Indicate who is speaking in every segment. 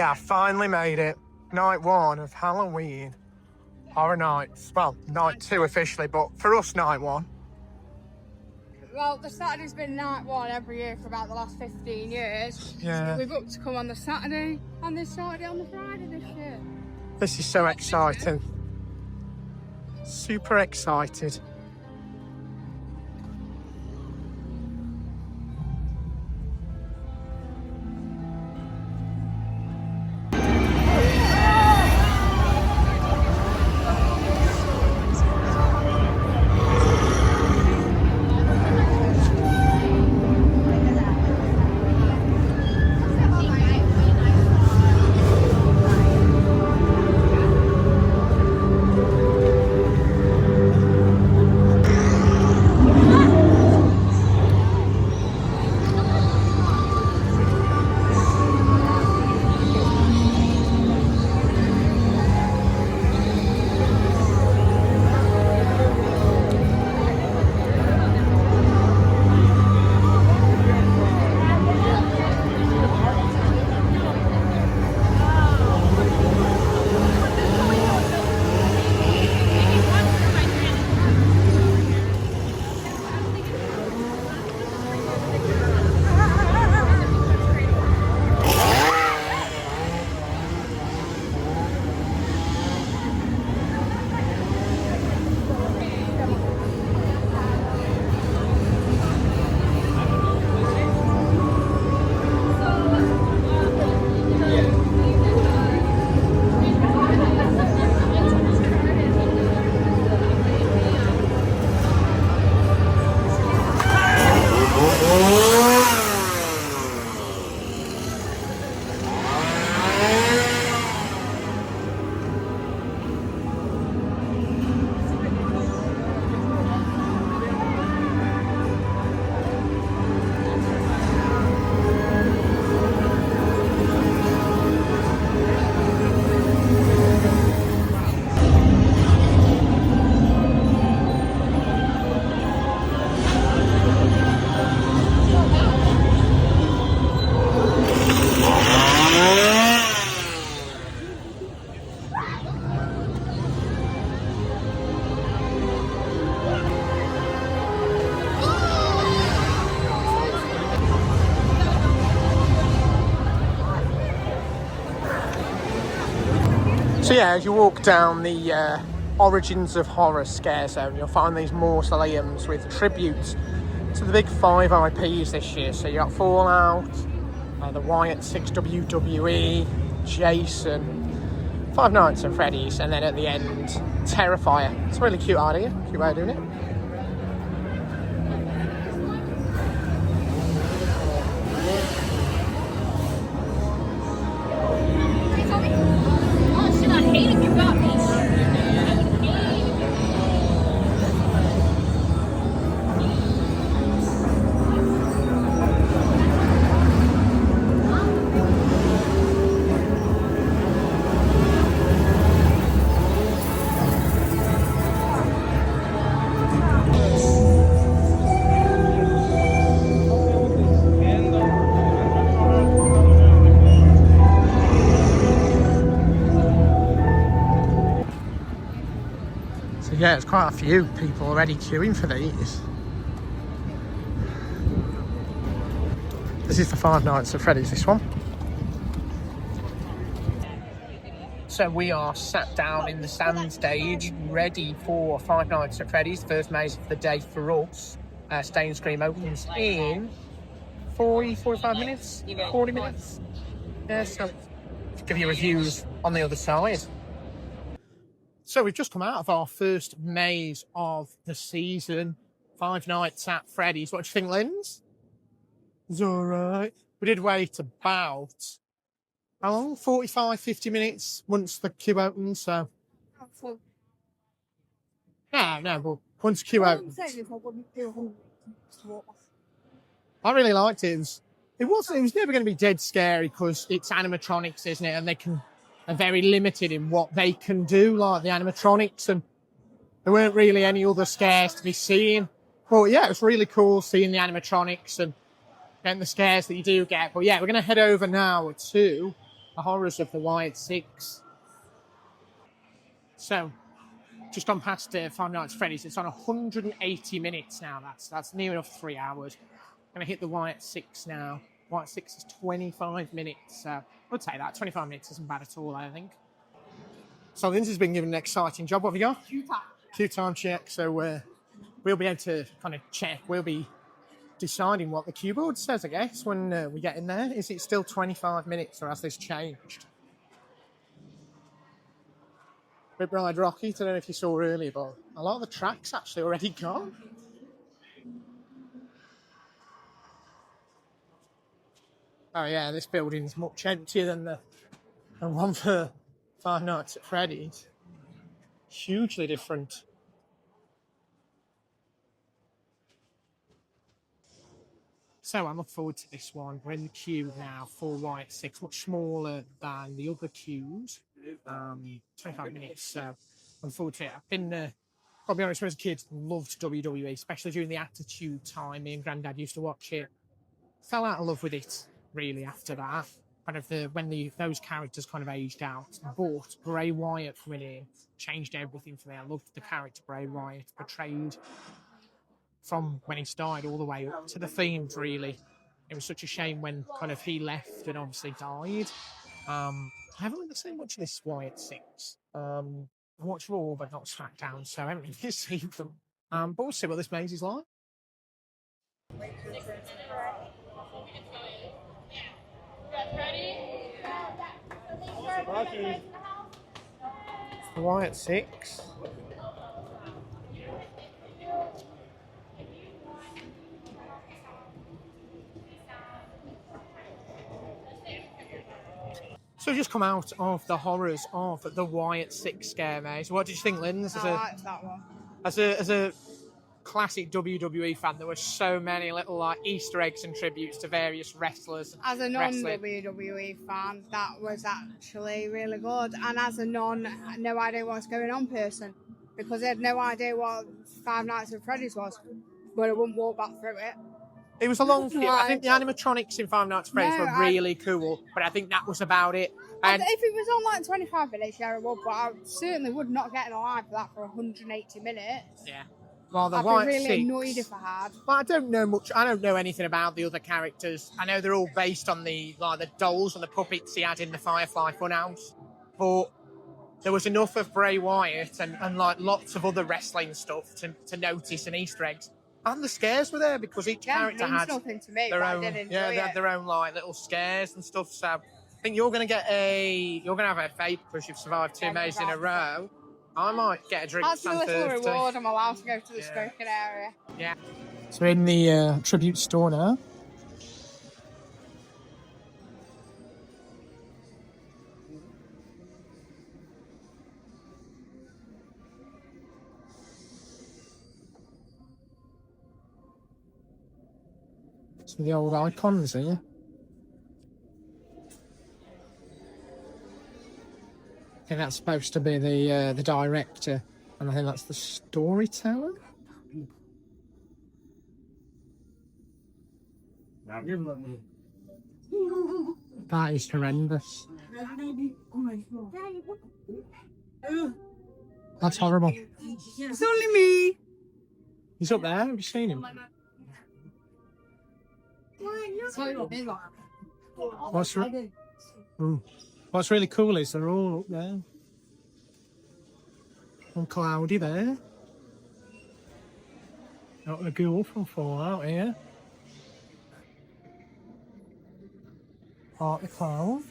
Speaker 1: have finally made it. Night 1 of Halloween Horror Nights. Well, night 2 officially, but for us, night 1.
Speaker 2: Well, the Saturday's been night 1 every year for about the last 15 years.
Speaker 1: Yeah.
Speaker 2: We've booked to come on the Saturday, and this Saturday on the Friday this year.
Speaker 1: This is so exciting. Super excited. So yeah, as you walk down the Origins of Horror scare zone, you'll find these mausoleums with tributes to the big 5 IPs this year. So you got Fallout, the Wyatt 6 WWE, Jason, Five Nights at Freddy's, and then at the end, Terrifier. It's a really cute idea, cute way of doing it. Yeah, it's quite a few people already queuing for these. This is for Five Nights at Freddy's, this one. So we are sat down in the stand stage, ready for Five Nights at Freddy's, first maze of the day for us. Stay and Scream opens in 45 minutes, 40 minutes. Yeah, so give you reviews on the other side. So we've just come out of our first maze of the season, Five Nights at Freddy's. What do you think, Linz? It's all right. We did wait about, how long? 45, 50 minutes once the queue opened, so. No, but once queue opened. I really liked it. It was never going to be dead scary because it's animatronics, isn't it? And they're very limited in what they can do, like the animatronics, and there weren't really any other scares to be seen. But yeah, it was really cool seeing the animatronics and getting the scares that you do get. But yeah, we're going to head over now to The horrors of the Wyatt Six. So, just gone past Five Nights at Freddy's. It's on 180 minutes now. That's near enough 3 hours. I'm going to hit the Wyatt Six now. Wyatt Six is 25 minutes. I'll take that. 25 minutes isn't bad at all, I think. So Lindsay's been given an exciting job. What have you got? Queue time check. So we'll be able to kind of check. We'll be deciding what the queue board says, I guess, when we get in there. Is it still 25 minutes or has this changed? Bit Bride Rocky, I don't know if you saw earlier, but a lot of the tracks actually already gone. Oh yeah, this building's much emptier than the one for Five Nights at Freddy's. Hugely different. So I'm looking forward to this one. We're in the queue now for Wyatt Six, much smaller than the other queues. 25 minutes. So I'm forward to it. I've been, I'll be honest, as a kid, loved WWE, especially during the Attitude time. Me and Grandad used to watch it. Fell out of love with it, really, after that. Kind of those characters kind of aged out. But Bray Wyatt coming in changed everything for me. I loved the character Bray Wyatt portrayed from when he started all the way up to the Fiend, really. It was such a shame when kind of he left and obviously died. I haven't really seen much of this Wyatt Six. I watched Raw, but not SmackDown, so I haven't really seen them. But we'll see what this maze is like. Wyatt Six. So we've just come out of the horrors of the Wyatt Six scare maze. What did you think, Linz?
Speaker 2: I liked that one.
Speaker 1: As a classic WWE fan, there were so many little like Easter eggs and tributes to various wrestlers.
Speaker 2: As a non-WWE fan, that was actually really good. And as a no idea what's going on person, because they had no idea what Five Nights at Freddy's was, but I wouldn't walk back through it.
Speaker 1: It was a long queue. I think the animatronics in Five Nights at Freddy's were really cool, but I think that was about it. And
Speaker 2: if it was on like 25 minutes, yeah, I would, but I certainly would not get an alive for that for 180 minutes.
Speaker 1: Yeah. Well, the
Speaker 2: I'd
Speaker 1: Wyatt
Speaker 2: be really
Speaker 1: Six,
Speaker 2: annoyed if I had.
Speaker 1: Well, I don't know much. I don't know anything about the other characters. I know they're all based on the dolls and the puppets he had in the Firefly Funhouse. But there was enough of Bray Wyatt and like lots of other wrestling stuff to notice and Easter eggs. And the scares were there because each character had
Speaker 2: nothing to me,
Speaker 1: their
Speaker 2: but
Speaker 1: own.
Speaker 2: I did enjoy
Speaker 1: They
Speaker 2: it.
Speaker 1: had their own like little scares and stuff. So I think you're going to have a fate because you've survived two mazes in a row. I might get a drink.
Speaker 2: That's the little reward. I'm allowed to go to the smoking area.
Speaker 1: Yeah. So we're in the tribute store now. Some of the old icons here. I think that's supposed to be the director, and I think that's the storyteller. That is horrendous. That's horrible.
Speaker 2: It's only me.
Speaker 1: He's up there. Have you seen him? What's really cool is they're all up there. All cloudy there. Got the ghoul from Fallout here. Part the cloud.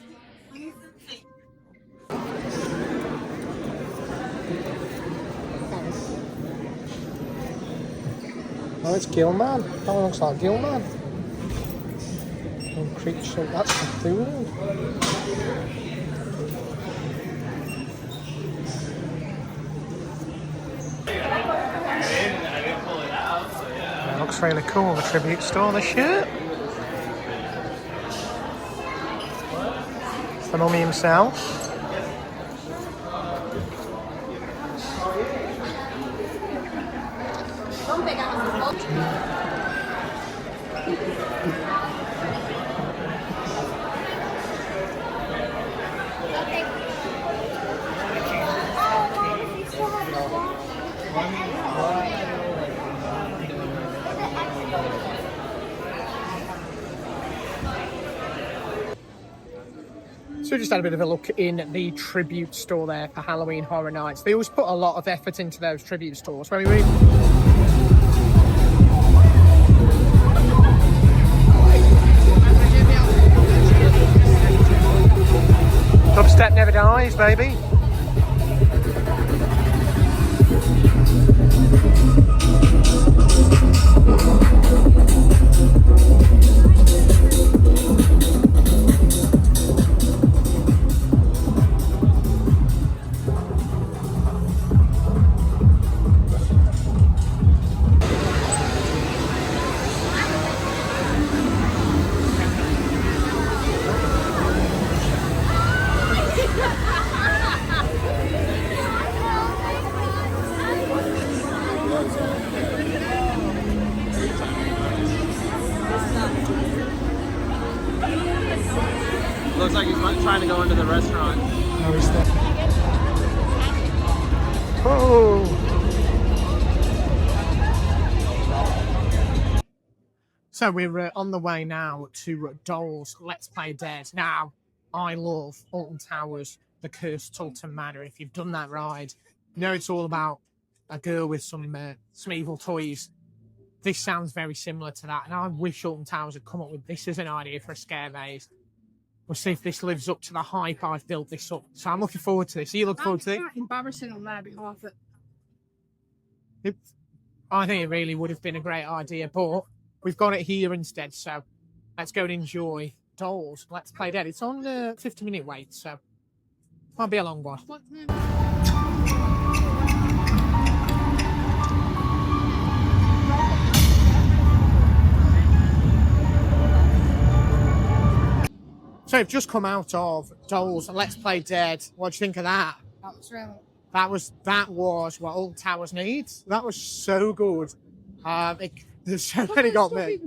Speaker 1: Oh, it's Gilman. That one looks like Gilman. Oh, creature. That's Cthulhu. That looks really cool, the tribute store, the shirt. It's the mummy himself. So we just had a bit of a look in the tribute store there for Halloween Horror Nights. They always put a lot of effort into those tribute stores. When we move... Dubstep never dies, baby.
Speaker 3: Looks like he's trying to go into the restaurant.
Speaker 1: Oh, he's there. Oh! So we're on the way now to Dolls Let's Play Dead. Now, I love Alton Towers, the Cursed Alton Manor. If you've done that ride, you know it's all about a girl with some evil toys. This sounds very similar to that, and I wish Alton Towers had come up with this as an idea for a scare maze. We'll see if this lives up to the hype I've built this up. So I'm looking forward to this. Are you looking forward to it?
Speaker 2: That's embarrassing on their behalf.
Speaker 1: I think it really would have been a great idea, but we've got it here instead. So let's go and enjoy Dolls Let's Play Dead. It's on a 50-minute wait, so might be a long one. So we've just come out of Dolls Let's Play Dead. What do you think of that?
Speaker 2: That was really...
Speaker 1: That was what Alton Towers needs. That was so good. There's so many got me.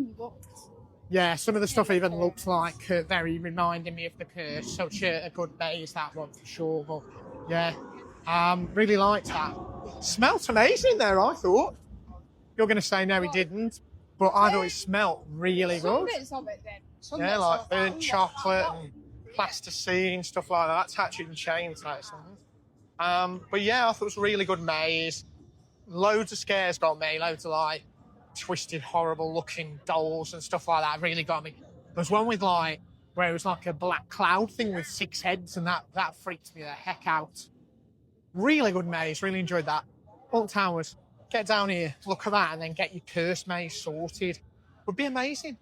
Speaker 1: Yeah, some of the stuff even looked like very reminding me of the Curse. Such a good maze, that one for sure. But yeah, really liked that. Smelt amazing there, I thought. You're going to say no, it didn't, but I thought it smelt really good.
Speaker 2: Some bits of it did.
Speaker 1: Yeah, like burnt chocolate and plasticine, stuff like that. That's hatchet and chains, like something. But yeah, I thought it was a really good maze. Loads of scares got me. Loads of like twisted, horrible looking dolls and stuff like that really got me. There was one with like where it was like a black cloud thing with 6 heads, and that freaked me the heck out. Really good maze. Really enjoyed that. Alton Towers, get down here, look at that, and then get your curse maze sorted. Would be amazing.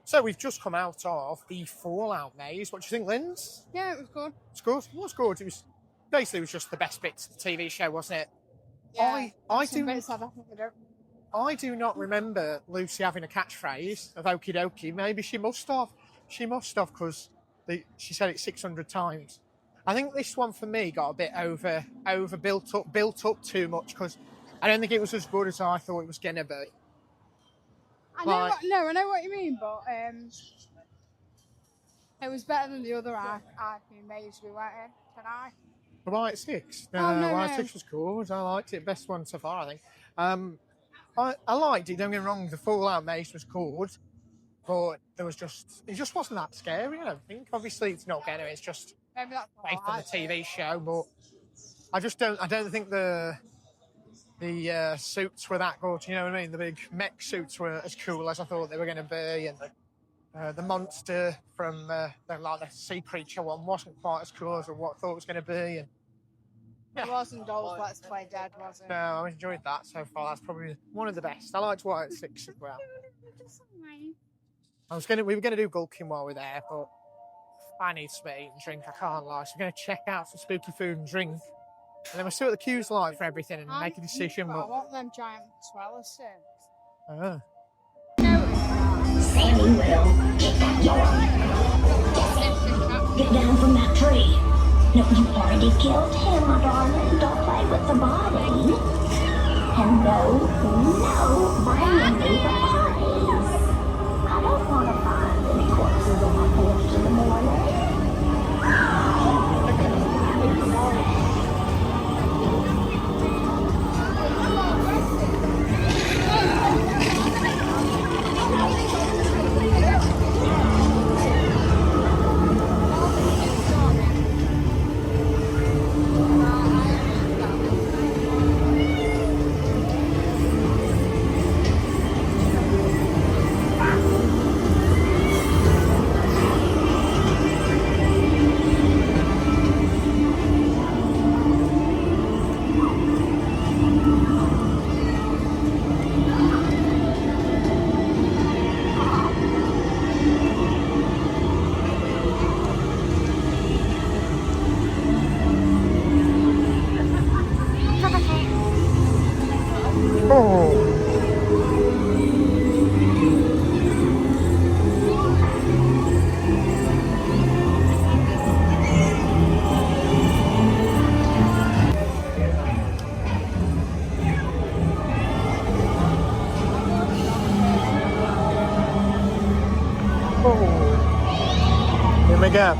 Speaker 1: So we've just come out of the Fallout maze. What do you think, Linz?
Speaker 2: Yeah, it was good.
Speaker 1: It's good. It was good. It was basically just the best bits of the TV show, wasn't it?
Speaker 2: Yeah,
Speaker 1: I do not remember Lucy having a catchphrase of okie dokie. Maybe she must have. She must have, because she said it 600 times. I think this one for me got a bit built up too much, because I don't think it was as good as I thought it was gonna be.
Speaker 2: I know what you mean, but it was better than the other arcade maze we went in tonight.
Speaker 1: White 6? No, White 6 was good. I liked it. Best one so far, I think. I liked it, don't get me wrong, the Fallout maze was good, but it just wasn't that scary, I don't think. Obviously, it's not gonna, it's just
Speaker 2: Maybe that's
Speaker 1: based on the TV show, but I don't think the suits were that good, you know what I mean? The big mech suits were as cool as I thought they were going to be, and the monster from the sea creature one wasn't quite as cool as what I thought it was going to be. And
Speaker 2: It wasn't Dolls Let's Play Dead, was it?
Speaker 1: no, I enjoyed that so far. That's probably one of the best. I liked White 6 as well. We were going to do Gulkin while we're there, but I need some eat and drink, I can't lie. So we're going to check out some spooky food and drink. And then we'll see what the queue's like for everything and make a decision.
Speaker 2: I want them giant swellers soon.
Speaker 1: Oh.
Speaker 4: Sammy will get that yawn. Get down from that tree. No, you already killed him, my darling. Don't play with the body. And no, bring me the bodies. I don't want to find any corpses on my porch in the morning.
Speaker 1: we go.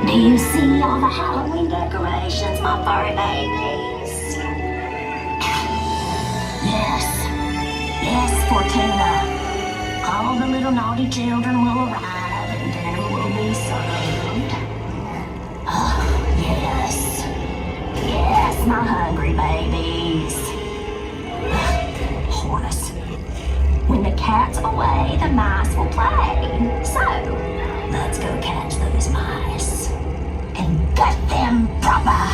Speaker 4: Do you see all the Halloween decorations, my furry babies? Yes, Fortuna. All the little naughty children will arrive and dinner will be served. Oh, yes, my hungry babies. Horace, when the cat's away, the mice will play. So, let's go catch those mice and gut them proper.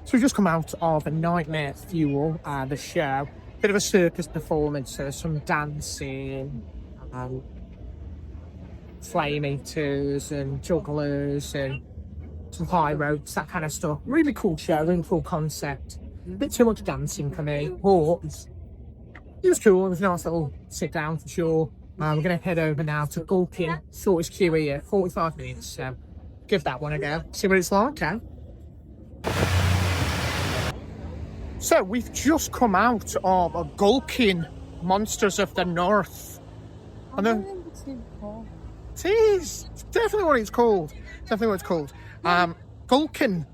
Speaker 1: So we've just come out of a Nightmare Fuel, the show. Bit of a circus performance, some dancing, flame eaters and jugglers and some high ropes, that kind of stuff. Really cool show, really cool concept. A bit too much dancing for me, but it was cool. It was a nice little sit down for sure. We're going to head over now to Gulkin. Shortest queue here, 45 minutes. So give that one a go. See what it's like, eh? So we've just come out of a Gulkin Monsters of the North. I know it is. It's definitely what it's called. Definitely what it's called. Gulkin.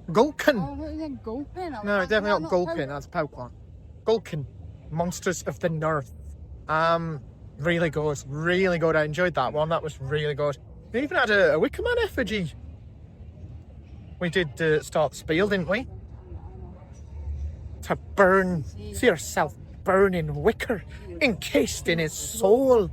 Speaker 1: No, definitely not Gulpin. That's a Pokemon. Gulkin Monsters of the North. Really good. Really good. I enjoyed that one. That was really good. We even had a Wickerman effigy. We did start the spiel, didn't we? To burn, see yourself burning wicker encased in his soul.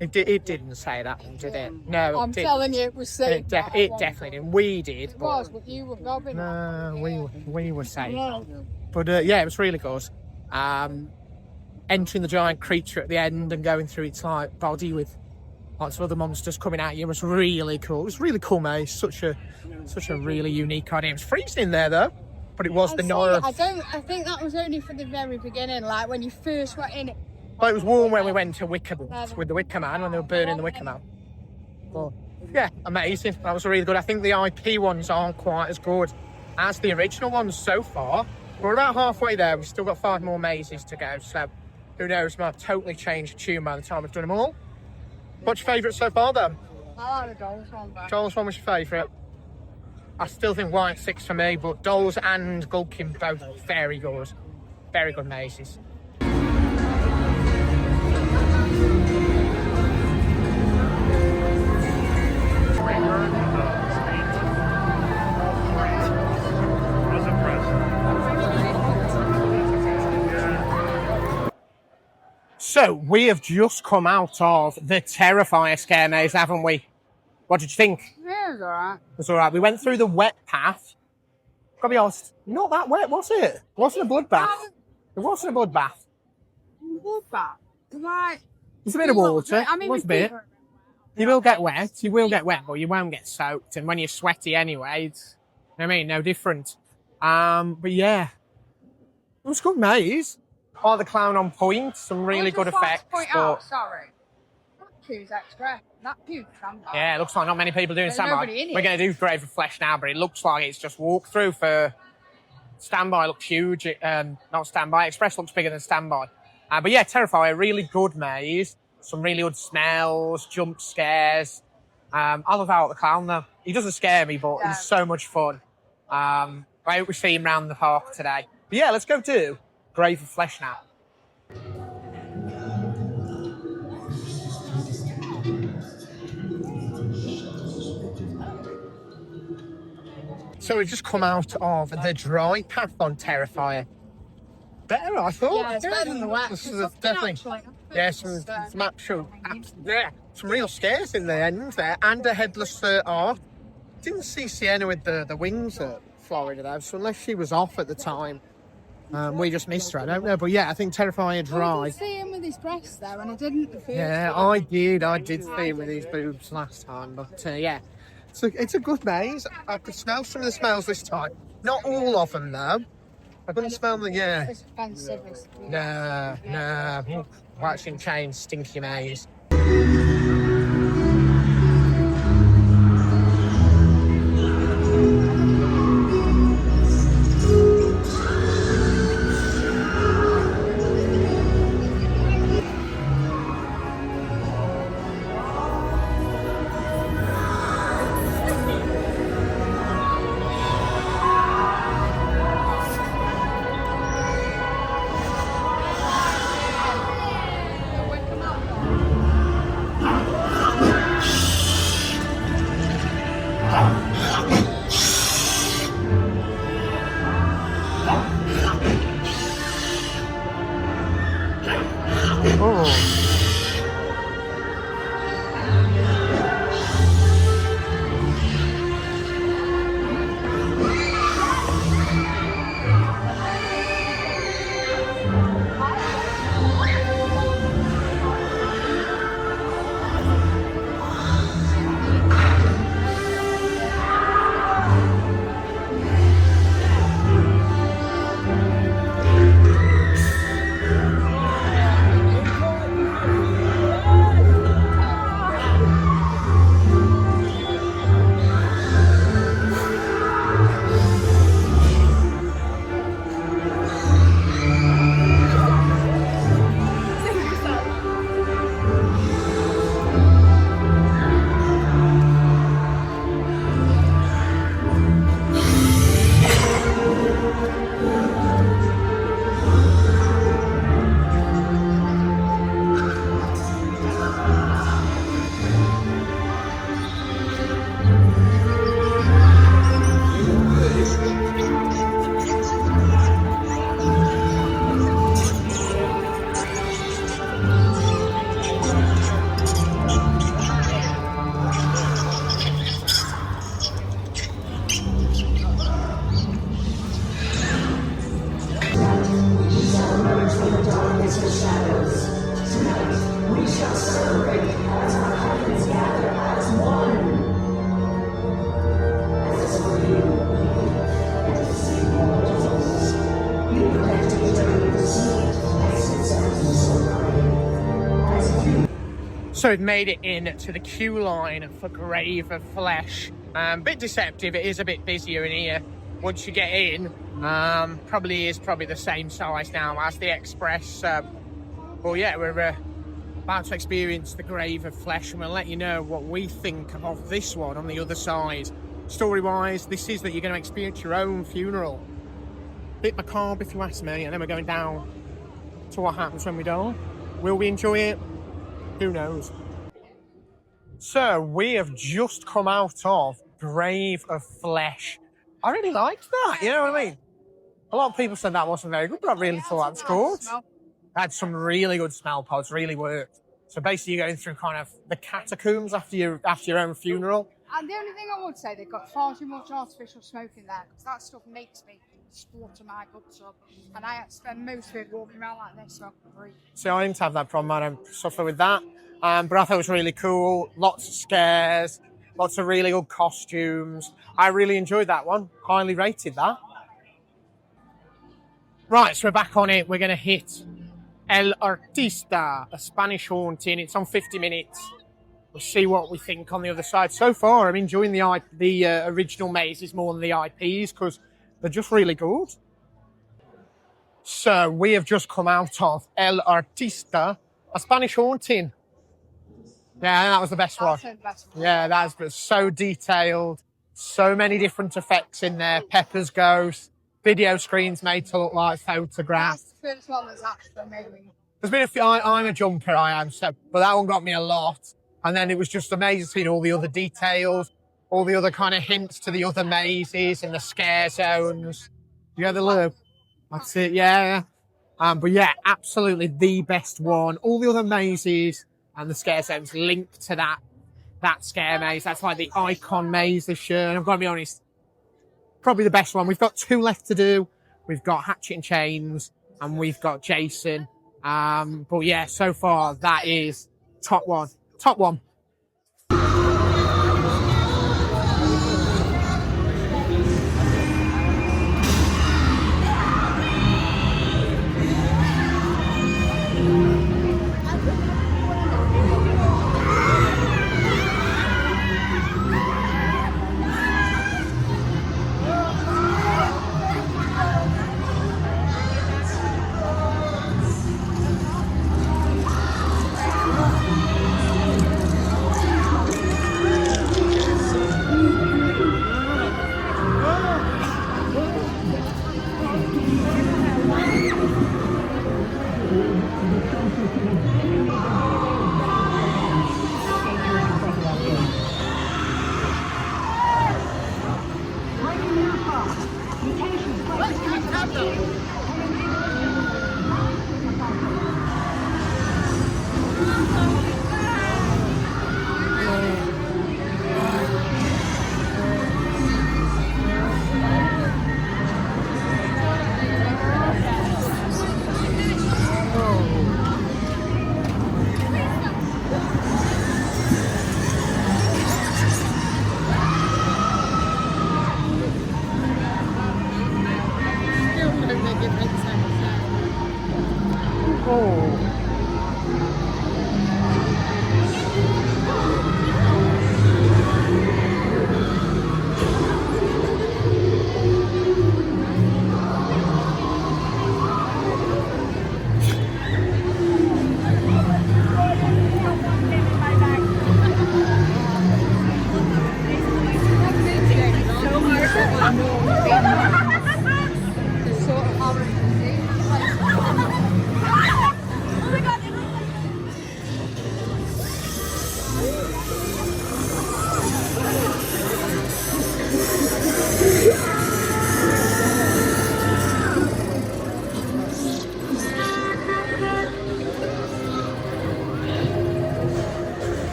Speaker 1: It didn't say that one, did it? No,
Speaker 2: I'm telling you, it was saying
Speaker 1: it definitely didn't. We did.
Speaker 2: It was, but you were gobbing.
Speaker 1: No, we were saying. But yeah, it was really good. Entering the giant creature at the end and going through its like body with lots of other monsters coming at you was really cool. It was really cool, mate. Such a really unique idea. It was freezing in there though. But it was the North.
Speaker 2: I think that was only for the very beginning, like when you first went in it.
Speaker 1: Well, it was warm when we went to Wicker with the Wicker Man, when they were burning the Wicker Man. But yeah, amazing. That was really good. I think the IP ones aren't quite as good as the original ones so far. We're about halfway there. We've still got 5 more mazes to go. So who knows, might have totally changed the tune by the time we've done them all. What's your favourite so far then?
Speaker 2: I like the Dolls one better.
Speaker 1: Joel's one was your favourite. I still think White Six for me, but Dolls and Gulkin both very good. Very good mazes. So, we have just come out of the Terrifier scare maze, haven't we? What did you think?
Speaker 2: Yeah, it was alright.
Speaker 1: It was alright. We went through the wet path. Gotta be honest, not that wet, was it? It wasn't a bloodbath. It wasn't a bloodbath.
Speaker 2: Bloodbath. Like,
Speaker 1: It's a bit of water.
Speaker 2: I mean,
Speaker 1: it was a bit. You will get wet. You will get wet, but you won't get soaked. And when you're sweaty anyway, it's, I mean, no different. But yeah, it was a good maze. Oh, the clown on point. Some really good effects.
Speaker 2: Sorry. That queue's extra. That queue's standby.
Speaker 1: Yeah, it looks like not many people doing
Speaker 2: There's
Speaker 1: standby.
Speaker 2: nobody in
Speaker 1: We're
Speaker 2: it.
Speaker 1: going to do Grave of Flesh now, but it looks like it's just walk through for standby. Looks huge. Not standby. Express looks bigger than standby. But yeah, Terrifier, really good maze. Some really good smells, jump scares. I love Out the Clown though. He doesn't scare me, but he's so much fun. I hope we see him around the park today. But yeah, let's go do Grave of Flesh now. So we've just come out of the dry path on Terrifier. Better, I thought.
Speaker 2: Yeah, it's better than the wet.
Speaker 1: This is definitely. Yeah, some actual, yeah, some real scares in the end there, and a headless art. Didn't see Sienna with the wings at Florida though, so unless she was off at the time, we just missed her. I don't know, but yeah, I think Terrifier dry.
Speaker 2: I did see him with his breasts though, and I didn't.
Speaker 1: Yeah, I did see him with his boobs last time, but yeah, it's a good maze. I could smell some of the smells this time. Not all of them though. I couldn't smell the
Speaker 2: It's offensive.
Speaker 1: No. Watching chains, stinky maze. So we've made it in to the queue line for Grave of Flesh. Bit deceptive, it is a bit busier in here. Once you get in, probably the same size now as the Express. Well, yeah, we're About to experience the grave of flesh, and we'll let you know what we think of this one on the other side. Story-wise, this is that you're going to experience your own funeral. Bit macabre if you ask me, and then we're going down to what happens when we die. Will we enjoy it? Who knows? So, we have just come out of Grave of Flesh. I really liked that, you know what I mean? A lot of people said that wasn't very good, but I really thought that was good. Had some really good smell pods, really worked. So basically you're going through kind of the catacombs after your own funeral.
Speaker 2: And the only thing I would say, they've got far too much artificial smoke in there, because that stuff makes me splutter my guts up. And I had to spend most of it walking around like this, so I could breathe.
Speaker 1: So I didn't have that problem, I don't suffer with that. But I thought it was really cool, lots of scares, lots of really good costumes. I really enjoyed that one, highly rated that. Right, so we're back on it, we're going to hit El Artista, a Spanish haunting. It's on 50 minutes. We'll see what we think on the other side. So far, I'm enjoying the original mazes more than the IPs because they're just really good. So we have just come out of El Artista, a Spanish haunting. Yeah, that was the best one.
Speaker 2: The best one.
Speaker 1: Yeah, that's so detailed. So many different effects in there. Pepper's ghost. Video screens made to look like photographs.
Speaker 2: That's the first one that's actually made me.
Speaker 1: There's been a few. I'm a jumper, I am, so, but that one got me a lot. And then it was just amazing seeing all the other details, all the other kind of hints to the other mazes and the scare zones. You had the loop. That's it, yeah. But yeah, absolutely the best one. All the other mazes and the scare zones linked to that scare maze. That's like the icon maze this year. And I've got to be honest, probably the best one. We've got 2 left to do. We've got Hatchet and Chains and we've got Jason. But yeah, so far that is top one. Top one.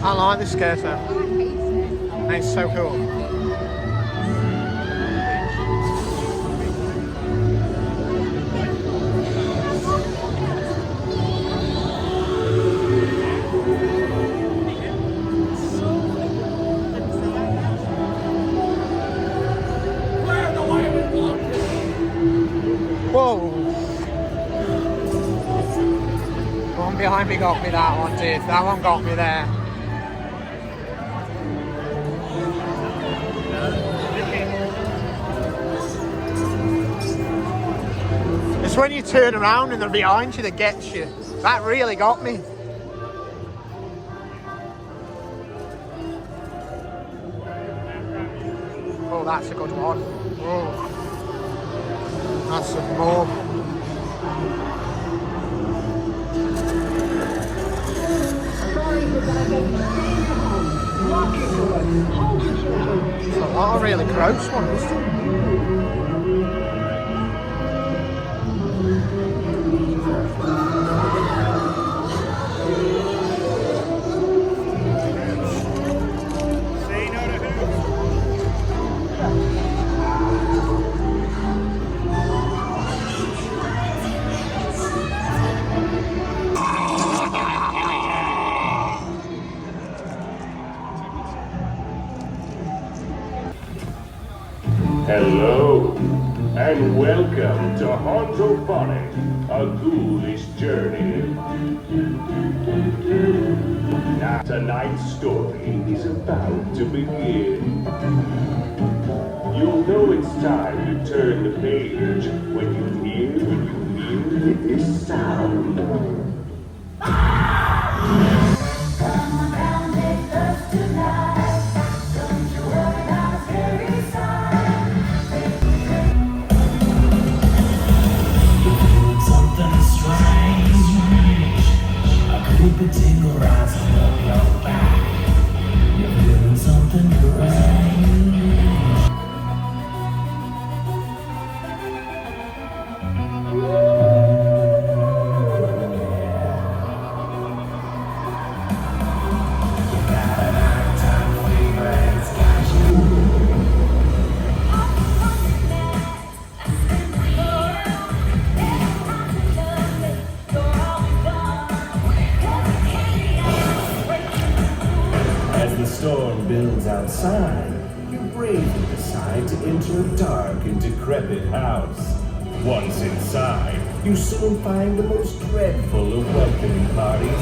Speaker 1: I like this scare zone. It's so cool. Blimey got me that one, dude. That one got me there. It's when you turn around and they're behind you that gets you. That really got me. Oh, that's a good one. Oh, that's some more. There's a lot of really gross ones.
Speaker 5: Hello, and welcome to Hauntophonic, a ghoulish journey. Now, tonight's story is about to begin. You'll know it's time to turn the page when you hear this sound.
Speaker 4: Tingle rising up your back. You're feeling something storm builds outside, you bravely decide to enter a dark and decrepit house. Once inside, you soon find the most dreadful of welcoming parties.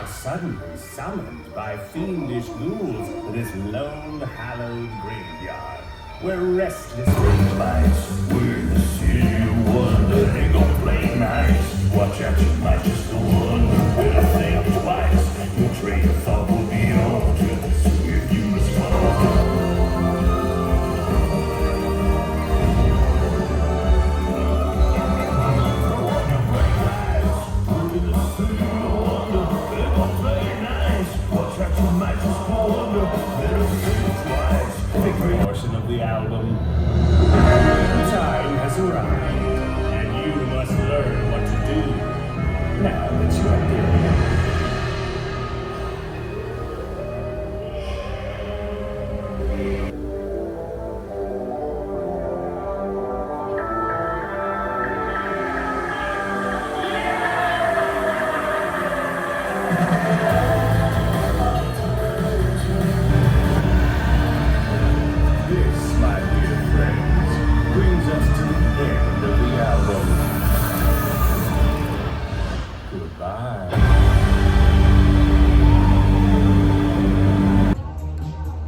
Speaker 4: Suddenly summoned by fiendish ghouls to this lone, hallowed graveyard, where restless lights we're the city of wonder. They gon' play nice. Watch out, you might just go under. Better think twice. Your train of thought will be altered. So if you respond. Portion of the album. Time has arrived, and you must learn what to do now that you are dead.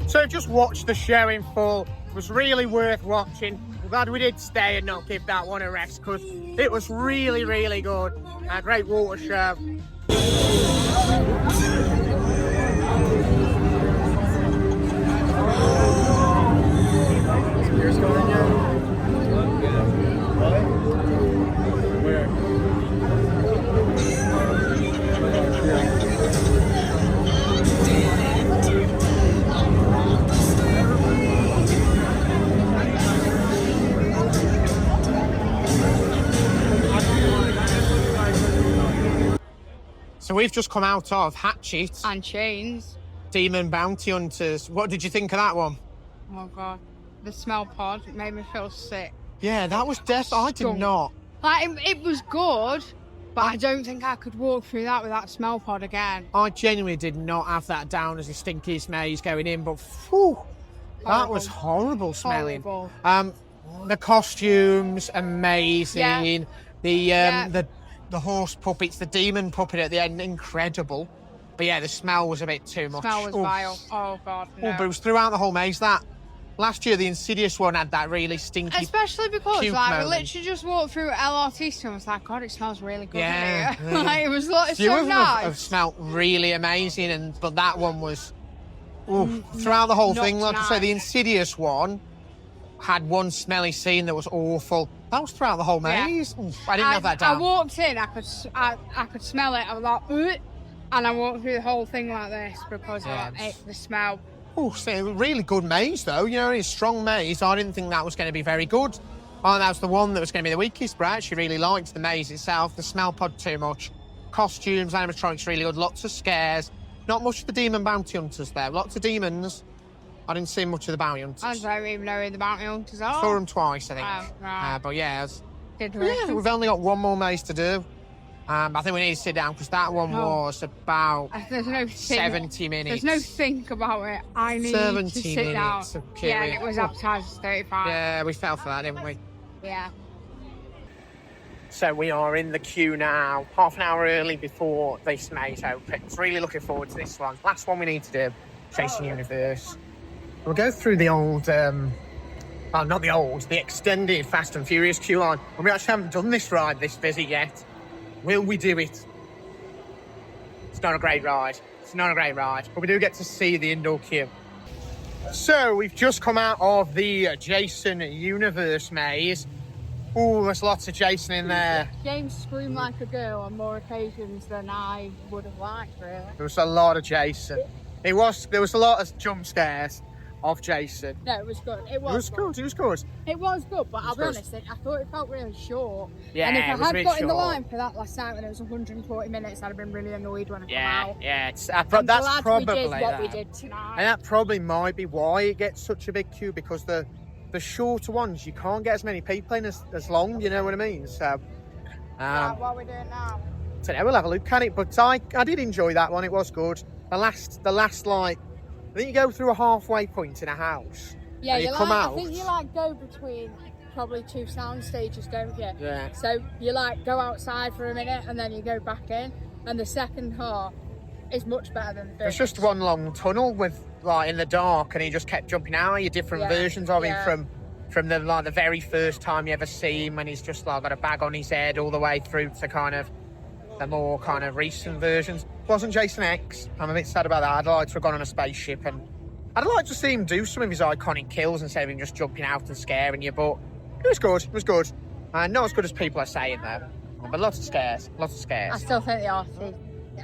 Speaker 1: So just watch the show in full. It was really worth watching. I'm glad we did stay and not give that one a rest because it was really, really good. A great water show. Here's going Where? So we've just come out of Hatchet,
Speaker 2: And chains.
Speaker 1: Demon Bounty Hunters. What did you think of that one?
Speaker 2: Oh god, the smell pod made me feel sick.
Speaker 1: Yeah, that was death. I did
Speaker 2: Stunk.
Speaker 1: not.
Speaker 2: Like it was good, but I don't think I could walk through that with that smell pod again.
Speaker 1: I genuinely did not have that down as the stinkiest maze going in, but phew, that was horrible smelling.
Speaker 2: Horrible.
Speaker 1: The costumes, amazing.
Speaker 2: Yeah.
Speaker 1: The horse puppets, the demon puppet at the end, incredible. But yeah, the smell was a bit too much.
Speaker 2: Smell was vile. Oh god, no.
Speaker 1: Oh, but it was throughout the whole maze. That last year, the Insidious one had that really stinky.
Speaker 2: Especially because
Speaker 1: puke
Speaker 2: like
Speaker 1: moment.
Speaker 2: we literally just walked through LRT store and was like, God, it smells really good.
Speaker 1: Yeah,
Speaker 2: in here.
Speaker 1: yeah.
Speaker 2: Like, it was like
Speaker 1: Few
Speaker 2: so
Speaker 1: of them
Speaker 2: nice.
Speaker 1: have smelt really amazing, but that one was throughout the whole
Speaker 2: not
Speaker 1: thing. Like I say,
Speaker 2: nice.
Speaker 1: the Insidious one had one smelly scene that was awful. That was throughout the whole
Speaker 2: Yeah.
Speaker 1: maze. Oof, I didn't have that down.
Speaker 2: I walked in, I could smell it. I was like, "Ugh," and I walked through the whole thing like this because
Speaker 1: Yeah,
Speaker 2: the smell.
Speaker 1: Oh, so really good maze though. You know, it's a strong maze. I didn't think that was going to be very good. Oh, that was the one that was going to be the weakest, but I actually really liked the maze itself. The smell pod too much. Costumes, animatronics really good. Lots of scares. Not much of the demon bounty hunters there. Lots of demons. I didn't see much of the bounty hunters.
Speaker 2: I don't even know who the bounty hunters are.
Speaker 1: Saw them twice, I think.
Speaker 2: Oh, right.
Speaker 1: But yeah,
Speaker 2: Did we?
Speaker 1: yeah, we've only got one more maze to do. I think we need to sit down because that one was about
Speaker 2: There's no think,
Speaker 1: 70 minutes.
Speaker 2: There's no think about it. I need
Speaker 1: 70
Speaker 2: to sit down.
Speaker 1: minutes of
Speaker 2: Yeah, and
Speaker 1: queuing.
Speaker 2: it was advertised as 35.
Speaker 1: Yeah, we fell for that, didn't we?
Speaker 2: Yeah.
Speaker 1: So we are in the queue now, half an hour early before this maze opens. Really looking forward to this one. Last one we need to do, Chasing Universe. We'll go through the old, the extended Fast and Furious queue line. And we actually haven't done this ride this busy yet. Will we do it? It's not a great ride. It's not a great ride. But we do get to see the indoor queue. So we've just come out of the Jason Universe maze. Oh, there's lots of Jason in there.
Speaker 2: James screamed like a girl on more occasions than I would have liked, really.
Speaker 1: There was a lot of Jason. There was a lot of jump scares of Jason.
Speaker 2: No, it was good. It
Speaker 1: It was good. It was good.
Speaker 2: It was good, but I'll be
Speaker 1: good.
Speaker 2: honest, I thought it felt really short.
Speaker 1: Yeah,
Speaker 2: and if
Speaker 1: it
Speaker 2: I
Speaker 1: was a
Speaker 2: had
Speaker 1: bit
Speaker 2: got in the
Speaker 1: short.
Speaker 2: line for that last night when it was 140 minutes, I'd have been really annoyed when I come out.
Speaker 1: Yeah. It's,
Speaker 2: I'm
Speaker 1: that's
Speaker 2: glad
Speaker 1: probably
Speaker 2: we did what
Speaker 1: that.
Speaker 2: we did tonight.
Speaker 1: And that probably might be why it gets such a big queue, because the shorter ones, you can't get as many people in as long, you know what I mean? So,
Speaker 2: Right, what are we doing now?
Speaker 1: so yeah, we'll have a look at it. But I did enjoy that one. It was good. The last like, I think you go through a halfway point in a house.
Speaker 2: Yeah,
Speaker 1: and you come out.
Speaker 2: I think you go between probably two sound stages, don't you?
Speaker 1: Yeah.
Speaker 2: So you go outside for a minute and then you go back in, and the second half is much better than the
Speaker 1: It's
Speaker 2: first.
Speaker 1: just one long tunnel with like in the dark, and he just kept jumping out of you, different versions of him from the very first time you ever see him, when he's just got a bag on his head, all the way through to kind of the more kind of recent versions. Wasn't Jason X. I'm a bit sad about that. I'd like to have gone on a spaceship, and I'd like to see him do some of his iconic kills instead of him just jumping out and scaring you. But it was good. It was good. Not as good as people are saying though. But lots of scares. Lots of scares.
Speaker 2: I still think the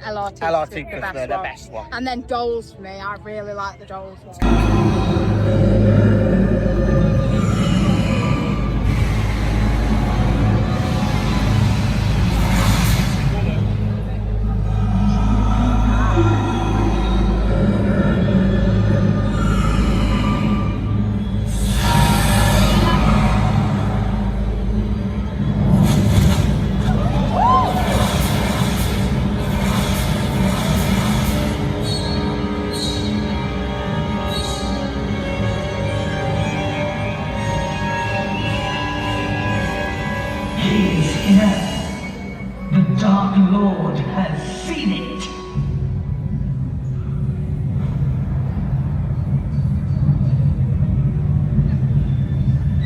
Speaker 2: LRT
Speaker 1: LRT
Speaker 2: is
Speaker 1: is the best one.
Speaker 2: And then dolls for me. I really like the dolls one.
Speaker 6: The Dark Lord has seen it.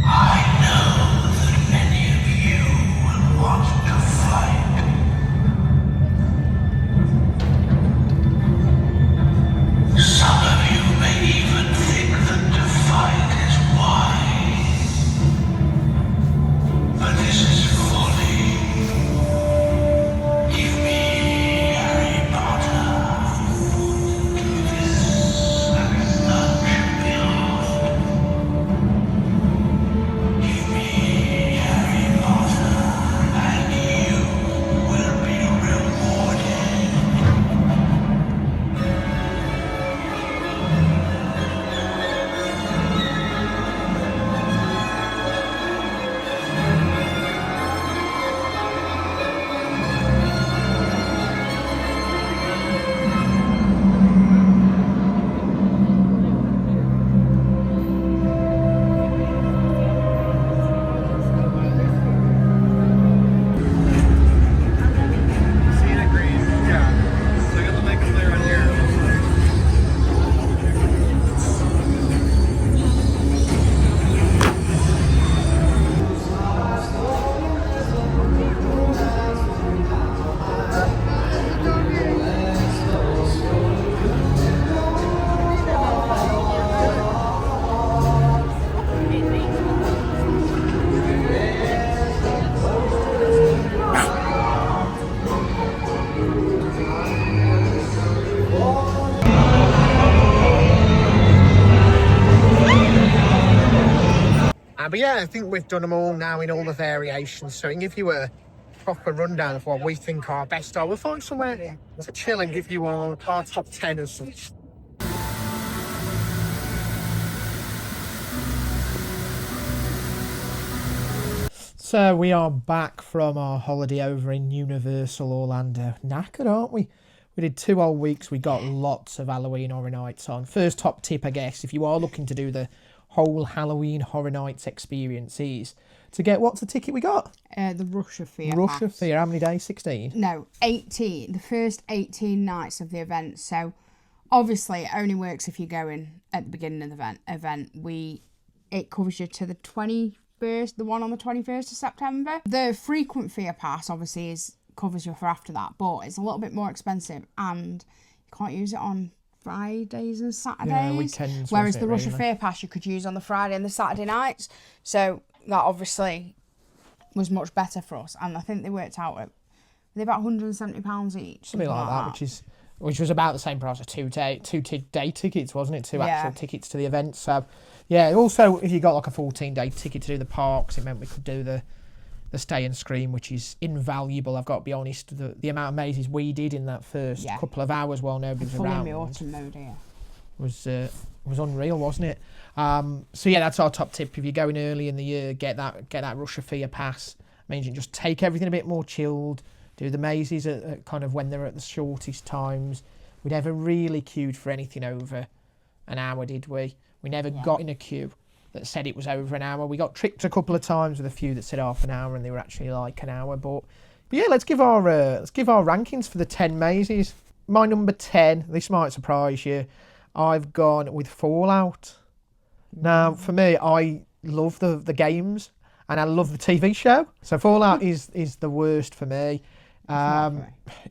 Speaker 6: I know that many of you will want to fight. Some of you may even think that to fight is wise. But this is folly. Give me
Speaker 1: yeah, I think we've done them all now in all the variations, so I can give you a proper rundown of what we think our best are. We'll find somewhere to chill and give you our top 10 or such. So we are back from our holiday over in Universal Orlando. Knackered, aren't we? We did 2 whole weeks. We got lots of Halloween Horror Nights on. First top tip, I guess, if you are looking to do the whole Halloween Horror Nights experience, is to get, what's the ticket we got?
Speaker 2: The Rush of Fear.
Speaker 1: Rush of Fear. How many days? 16?
Speaker 2: No, 18. The first 18 nights of the event. So obviously it only works if you're going at the beginning of the event. It covers you to the 21st, the one on the 21st of September. The frequent fear pass obviously covers you for after that, but it's a little bit more expensive and you can't use it on Fridays and Saturdays.
Speaker 1: Yeah, weekends.
Speaker 2: Whereas the Rush of Fear pass you could use on the Friday and the Saturday nights. So that obviously was much better for us, and I think they worked out at about £170 each.
Speaker 1: Something like that, which was about the same price as two day tickets, wasn't it? Two actual tickets to the event. So yeah, also if you got like a 14-day ticket to do the parks, it meant we could do the stay and scream, which is invaluable. I've got to be honest, the amount of mazes we did in that first couple of hours while nobody was around
Speaker 2: the autumn mode here
Speaker 1: was unreal, wasn't it? So yeah, that's our top tip. If you're going early in the year, get that Rush of Fear pass. It means you can just take everything a bit more chilled, do the mazes at kind of when they're at the shortest times. We never really queued for anything over an hour, did we? We never got in a queue that said it was over an hour. We got tricked a couple of times with a few that said half an hour and they were actually like an hour. But yeah, let's give our rankings for the 10 mazes. My number 10, this might surprise you, I've gone with Fallout. Now, for me, I love the games and I love the TV show. So Fallout is the worst for me.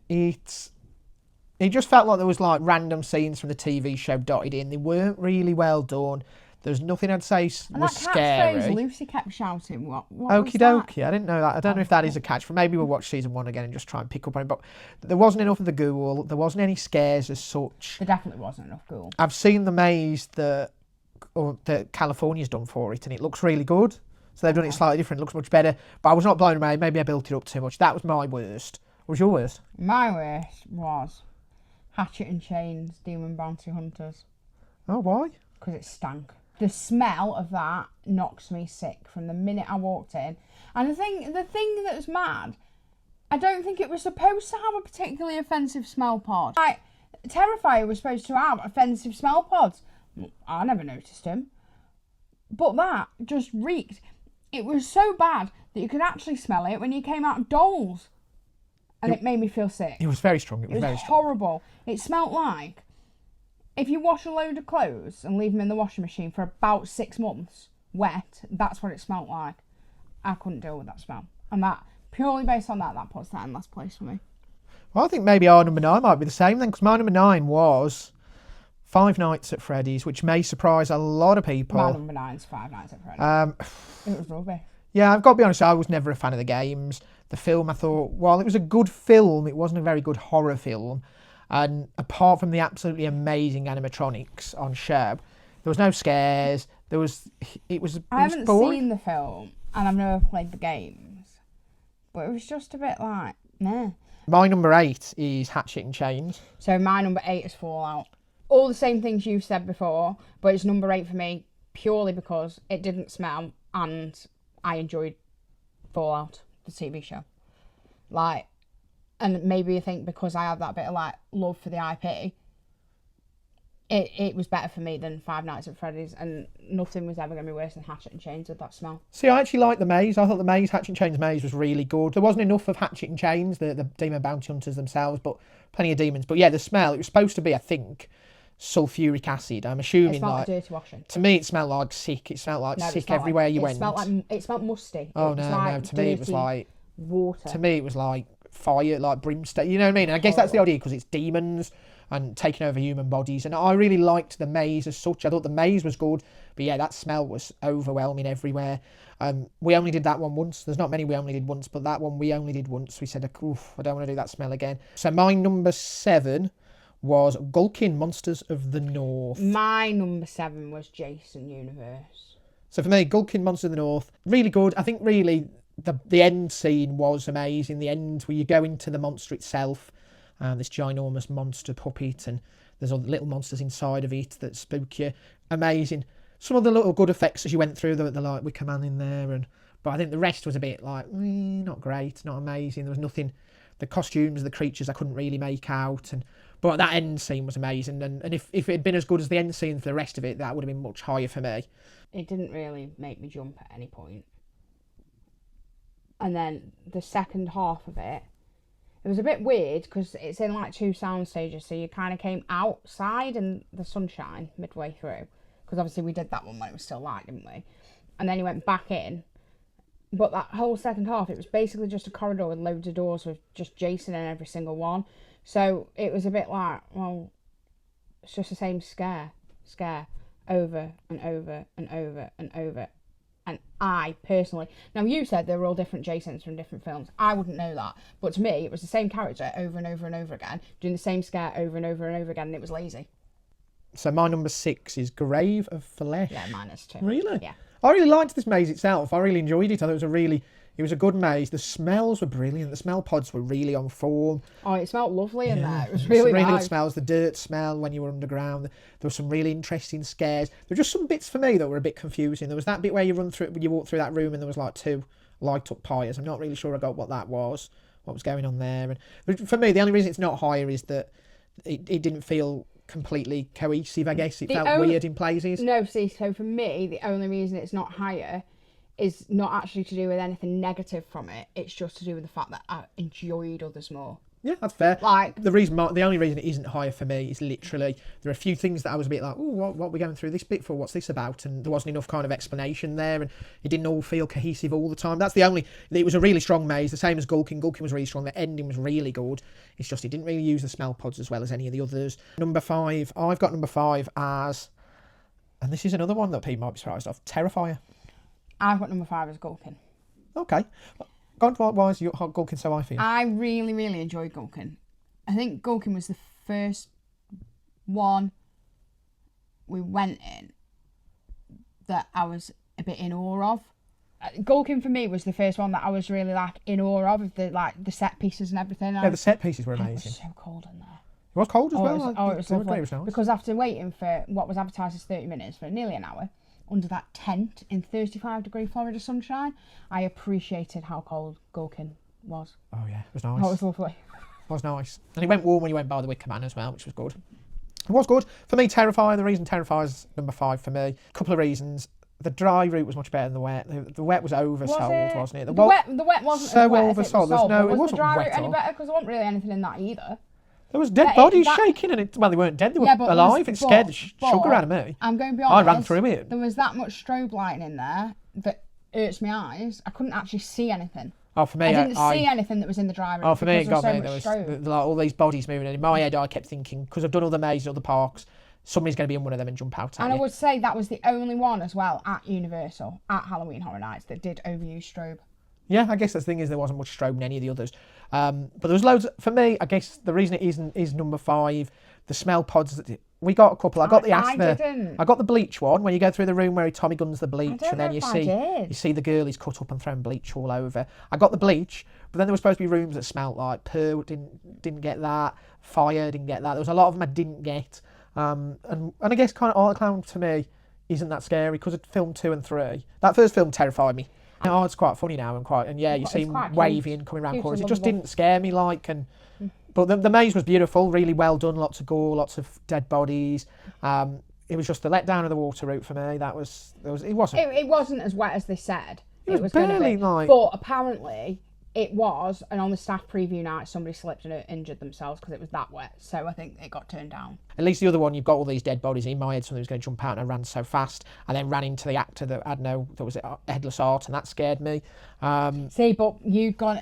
Speaker 1: It just felt like there was like random scenes from the TV show dotted in. They weren't really well done. There's nothing I'd say was scary.
Speaker 2: Phrase Lucy kept shouting. What
Speaker 1: Okie dokie. I didn't know that. I don't know if that is a catch. Maybe we'll watch season 1 again and just try and pick up on it. But there wasn't enough of the ghoul. There wasn't any scares as such.
Speaker 2: There definitely wasn't enough ghoul.
Speaker 1: I've seen the maze that California's done for it, and it looks really good. So they've done it slightly different. It looks much better. But I was not blown away. Maybe I built it up too much. That was my worst. What was your worst?
Speaker 2: My worst was Hatchet and Chains, Demon Bounty Hunters.
Speaker 1: Oh, why?
Speaker 2: Because it stank. The smell of that knocks me sick from the minute I walked in. And the thing that was mad, I don't think it was supposed to have a particularly offensive smell pod. Like, Terrifier was supposed to have offensive smell pods. I never noticed them. But that just reeked. It was so bad that you could actually smell it when you came out of dolls. And it made me feel sick.
Speaker 1: It was very strong. It was very strong.
Speaker 2: Horrible. It smelled like if you wash a load of clothes and leave them in the washing machine for about 6 months, wet, that's what it smelled like. I couldn't deal with that smell. And that, purely based on that puts that in last place for me.
Speaker 1: Well, I think maybe our number 9 might be the same then, because my number 9 was Five Nights at Freddy's, which may surprise a lot of people.
Speaker 2: My number 9 is Five Nights at Freddy's. It was rubbish.
Speaker 1: Yeah, I've got to be honest, I was never a fan of the games. The film, I thought, while it was a good film, it wasn't a very good horror film. And apart from the absolutely amazing animatronics on show, there was no scares.
Speaker 2: I haven't seen the film and I've never played the games, but it was just a bit like, meh.
Speaker 1: My number 8 is Hatchet and Chains.
Speaker 2: So my number 8 is Fallout. All the same things you've said before, but it's number 8 for me purely because it didn't smell and I enjoyed Fallout, the TV show. Like, and maybe you think because I have that bit of like love for the IP, it was better for me than Five Nights at Freddy's, and nothing was ever going to be worse than Hatchet and Chains with that smell. See,
Speaker 1: I actually liked the maze. I thought the maze, Hatchet and Chains maze, was really good. There wasn't enough of Hatchet and Chains, the demon bounty hunters themselves, but plenty of demons. But yeah, the smell, it was supposed to be, I think, sulfuric acid. I'm assuming
Speaker 2: it smelled
Speaker 1: like
Speaker 2: dirty washing.
Speaker 1: To me, it smelled like sick. It smelled like sick everywhere you went.
Speaker 2: It smelled musty.
Speaker 1: Oh no! To me, it was like
Speaker 2: water.
Speaker 1: To me, it was like fire, like brimstone. You know what I mean? And I guess that's the idea because it's demons and taking over human bodies. And I really liked the maze as such. I thought the maze was good, but yeah, that smell was overwhelming everywhere. We only did that one once. There's not many we only did once, but that one we only did once. We said, oof, I don't want to do that smell again. So my number 7 was Gulkin Monsters of the North.
Speaker 2: My number 7 was Jason Universe.
Speaker 7: So for me, Gulkin, Monster of the North, really good. I think really the end scene was amazing. The end where you go into the monster itself, this ginormous monster puppet, and there's all the little monsters inside of it that spook you. Amazing. Some of the little good effects as you went through, the like Wicker Man in there, but I think the rest was a bit like, not great, not amazing. There was nothing, the costumes, the creatures I couldn't really make out, but that end scene was amazing, and if it had been as good as the end scene for the rest of it, that would have been much higher for me.
Speaker 2: It didn't really make me jump at any point. And then the second half of it was a bit weird because it's in like 2 sound stages, so you kind of came outside in the sunshine midway through, because obviously we did that one when it was still light, didn't we? And then you went back in, but that whole second half, it was basically just a corridor with loads of doors with just Jason in every single one. So it was a bit like, well, it's just the same scare over and over and over and over. And I personally, now you said they were all different Jasons from different films. I wouldn't know that, but to me, it was the same character over and over and over again, doing the same scare over and over and over again, and it was lazy.
Speaker 7: So my number 6 is Grave of Flesh.
Speaker 2: Yeah, mine is too.
Speaker 7: Really?
Speaker 2: Yeah.
Speaker 7: I really liked this maze itself. I really enjoyed it. I thought it was a good maze. The smells were brilliant. The smell pods were really on form.
Speaker 2: Oh, it smelled lovely in there. It was really
Speaker 7: good
Speaker 2: nice.
Speaker 7: Smells. The dirt smell when you were underground. There were some really interesting scares. There were just some bits for me that were a bit confusing. There was that bit where you walk through that room and there was like 2 light up pyres. I'm not really sure I got what that was, what was going on there. And for me, the only reason it's not higher is that it didn't feel completely cohesive, I guess. It felt weird in places.
Speaker 2: No, see, so for me, the only reason it's not higher is not actually to do with anything negative from it. It's just to do with the fact that I enjoyed others more.
Speaker 7: Yeah, that's fair.
Speaker 2: Like
Speaker 7: the only reason it isn't higher for me is literally there are a few things that I was a bit like, oh, what are we going through this bit for? What's this about? And there wasn't enough kind of explanation there, and it didn't all feel cohesive all the time. That's the only. It was a really strong maze, the same as Gulkin. Gulkin was really strong. The ending was really good. It's just it didn't really use the smell pods as well as any of the others. Number 5, I've got number 5 as, and this is another one that people might be surprised of, Terrifier.
Speaker 2: I've got number 5 as Gulkin.
Speaker 7: Okay. God, why is Gulkin so high for you?
Speaker 2: I really, really enjoyed Gulkin. I think Gulkin was the first one we went in that I was a bit in awe of. Gulkin for me was the first one that I was really like in awe of the set pieces and everything.
Speaker 7: Yeah, the set pieces were amazing.
Speaker 2: It was so cold in there.
Speaker 7: It was cold as well.
Speaker 2: It was lovely.
Speaker 7: It was nice.
Speaker 2: Because after waiting for what was advertised as 30 minutes for nearly an hour under that tent in 35-degree Florida sunshine, I appreciated how cold Gulkin was.
Speaker 7: Oh yeah, it was nice.
Speaker 2: Oh, it was lovely.
Speaker 7: It was nice. And it went warm when you went by the Wicker Man as well, which was good. It was good. For me, Terrifier, the reason Terrifier is number 5 for me, a couple of reasons. The dry route was much better than the wet. The wet was oversold, wasn't it?
Speaker 2: The wet wasn't
Speaker 7: so
Speaker 2: as wet
Speaker 7: oversold.
Speaker 2: As it was
Speaker 7: No,
Speaker 2: was
Speaker 7: it wasn't
Speaker 2: the dry
Speaker 7: wet
Speaker 2: route any better? Because there wasn't really anything in that either.
Speaker 7: There was dead bodies shaking, and they weren't dead. They were alive. It scared the sugar out of me.
Speaker 2: I'm going to be honest.
Speaker 7: I ran through it.
Speaker 2: There was that much strobe lighting in there that hurts my eyes. I couldn't actually see anything.
Speaker 7: Oh, for me,
Speaker 2: I didn't see anything that was in the dry room.
Speaker 7: Oh, for me, it got me.
Speaker 2: There
Speaker 7: was like all these bodies moving, and in my head, I kept thinking, because I've done all the mazes, all the parks, somebody's going to be in one of them and jump out at
Speaker 2: And
Speaker 7: you.
Speaker 2: I would say that was the only one as well at Universal, at Halloween Horror Nights, that did overuse strobe.
Speaker 7: Yeah, I guess the thing is there wasn't much strobe in any of the others. But there was loads. For me, I guess the reason it is number 5. The smell pods. We got a couple. I got the asthma. I got the bleach one when you go through the room where Tommy guns the bleach, and then you see the girl he's cut up and thrown bleach all over. I got the bleach, but then there were supposed to be rooms that smelt like poo. Didn't get that. Fire, didn't get that. There was a lot of them I didn't get. And I guess kind of Art Clown to me isn't that scary because of film 2 and 3. That first film terrified me. Oh, it's quite funny now and yeah, you see him waving and coming around corners. It just didn't scare me but the maze was beautiful, really well done, lots of gore, lots of dead bodies. It was just the letdown of the water route for me. It
Speaker 2: wasn't as wet as they said.
Speaker 7: It was barely like.
Speaker 2: But apparently it was, and on the staff preview night, somebody slipped and injured themselves because it was that wet. So I think it got turned down.
Speaker 7: At least the other one, you've got all these dead bodies. In my head, somebody was going to jump out and I ran so fast, and then ran into the actor that was Headless Art, and that scared me.
Speaker 2: See, but he'd gone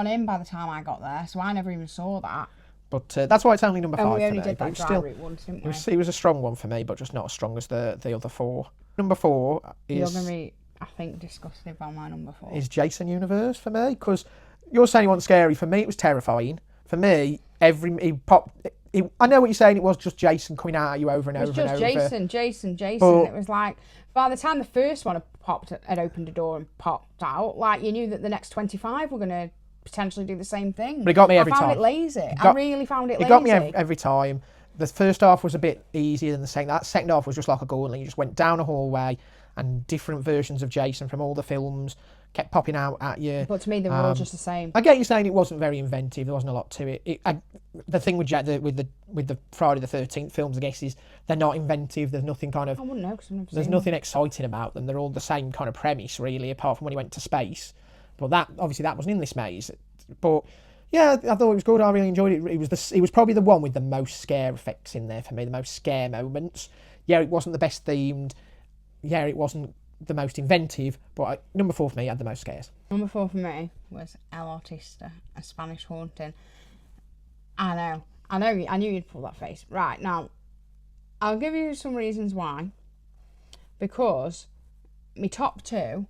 Speaker 2: in by the time I got there, so I never even saw that.
Speaker 7: But that's why it's only number 5
Speaker 2: and we only
Speaker 7: for me.
Speaker 2: did that dry route once, didn't we?
Speaker 7: It was a strong one for me, but just not as strong as the other 4. Number 4 is...
Speaker 2: You're going to be, I think, disgusted by my number 4.
Speaker 7: Is Jason Universe for me, because you're saying it wasn't scary. For me, it was terrifying. For me, I know what you're saying. It was just Jason coming out at you over and over and over.
Speaker 2: It was just Jason. But it was like, by the time the first one had opened a door and popped out. Like, you knew that the next 25 were going to potentially do the same thing.
Speaker 7: But it got me every time.
Speaker 2: I found it lazy. I really found it lazy.
Speaker 7: It got me every time. The first half was a bit easier than the second. That second half was just like a gauntlet. You just went down a hallway and different versions of Jason from all the films kept popping out at you.
Speaker 2: But to me, they were all just the same.
Speaker 7: I get you saying it wasn't very inventive. There wasn't a lot to it. The thing with the Friday the 13th films, I guess, is they're not inventive. There's nothing kind of.
Speaker 2: I wouldn't know because I've never
Speaker 7: There's
Speaker 2: seen
Speaker 7: nothing exciting about them. They're all the same kind of premise, really, apart from when he went to space. But that wasn't in this maze. But yeah, I thought it was good. I really enjoyed it. It was probably the one with the most scare effects in there for me. The most scare moments. Yeah, it wasn't the best themed. Yeah, it wasn't the most inventive, but number 4 for me had the most scares.
Speaker 2: Number 4 for me was El Artista, A Spanish Haunting. I knew you'd pull that face. Right, now, I'll give you some reasons why. Because my top 2,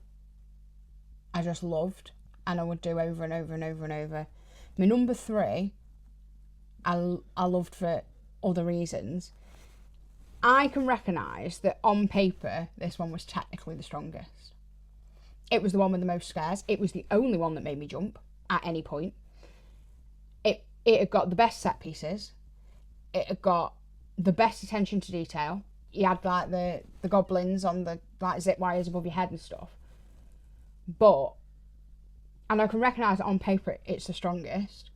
Speaker 2: I just loved, and I would do over and over and over and over. My number 3, I loved for other reasons. I can recognise that on paper, this one was technically the strongest. It was the one with the most scares. It was the only one that made me jump at any point. It had got the best set pieces. It had got the best attention to detail. You had like the goblins on the like zip wires above your head and stuff. And I can recognise that on paper it's the strongest,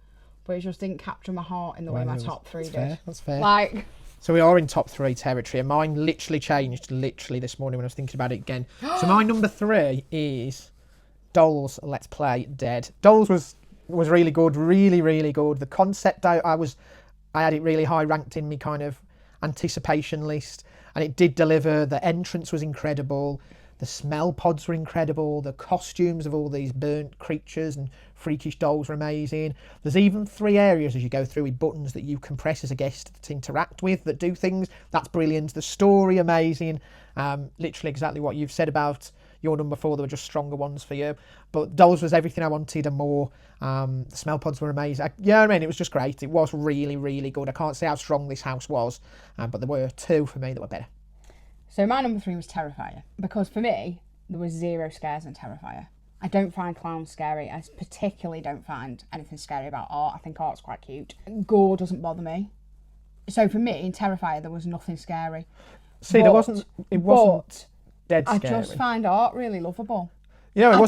Speaker 2: but it just didn't capture my heart in the way my top 3 did.
Speaker 7: That's fair.
Speaker 2: Like.
Speaker 7: So we are in top 3 territory, and mine literally changed this morning when I was thinking about it again. So my number 3 is Dolls Let's Play Dead. Dolls was really good, really, really good. The concept, I had it really high ranked in my kind of anticipation list, and it did deliver. The entrance was incredible. The smell pods were incredible. The costumes of all these burnt creatures and freakish dolls were amazing. There's even 3 areas as you go through with buttons that you can press as a guest to interact with that do things. That's brilliant. The story, amazing. Literally exactly what you've said about your number 4. There were just stronger ones for you. But Dolls was everything I wanted and more. The smell pods were amazing. It was just great. It was really, really good. I can't say how strong this house was, but there were 2 for me that were better.
Speaker 2: So my number 3 was Terrifier, because for me, there was 0 scares in Terrifier. I don't find clowns scary. I particularly don't find anything scary about art. I think art's quite cute. Gore doesn't bother me. So for me, in Terrifier, there was nothing scary.
Speaker 7: See, it wasn't dead scary.
Speaker 2: I just find art really lovable.
Speaker 7: Yeah, it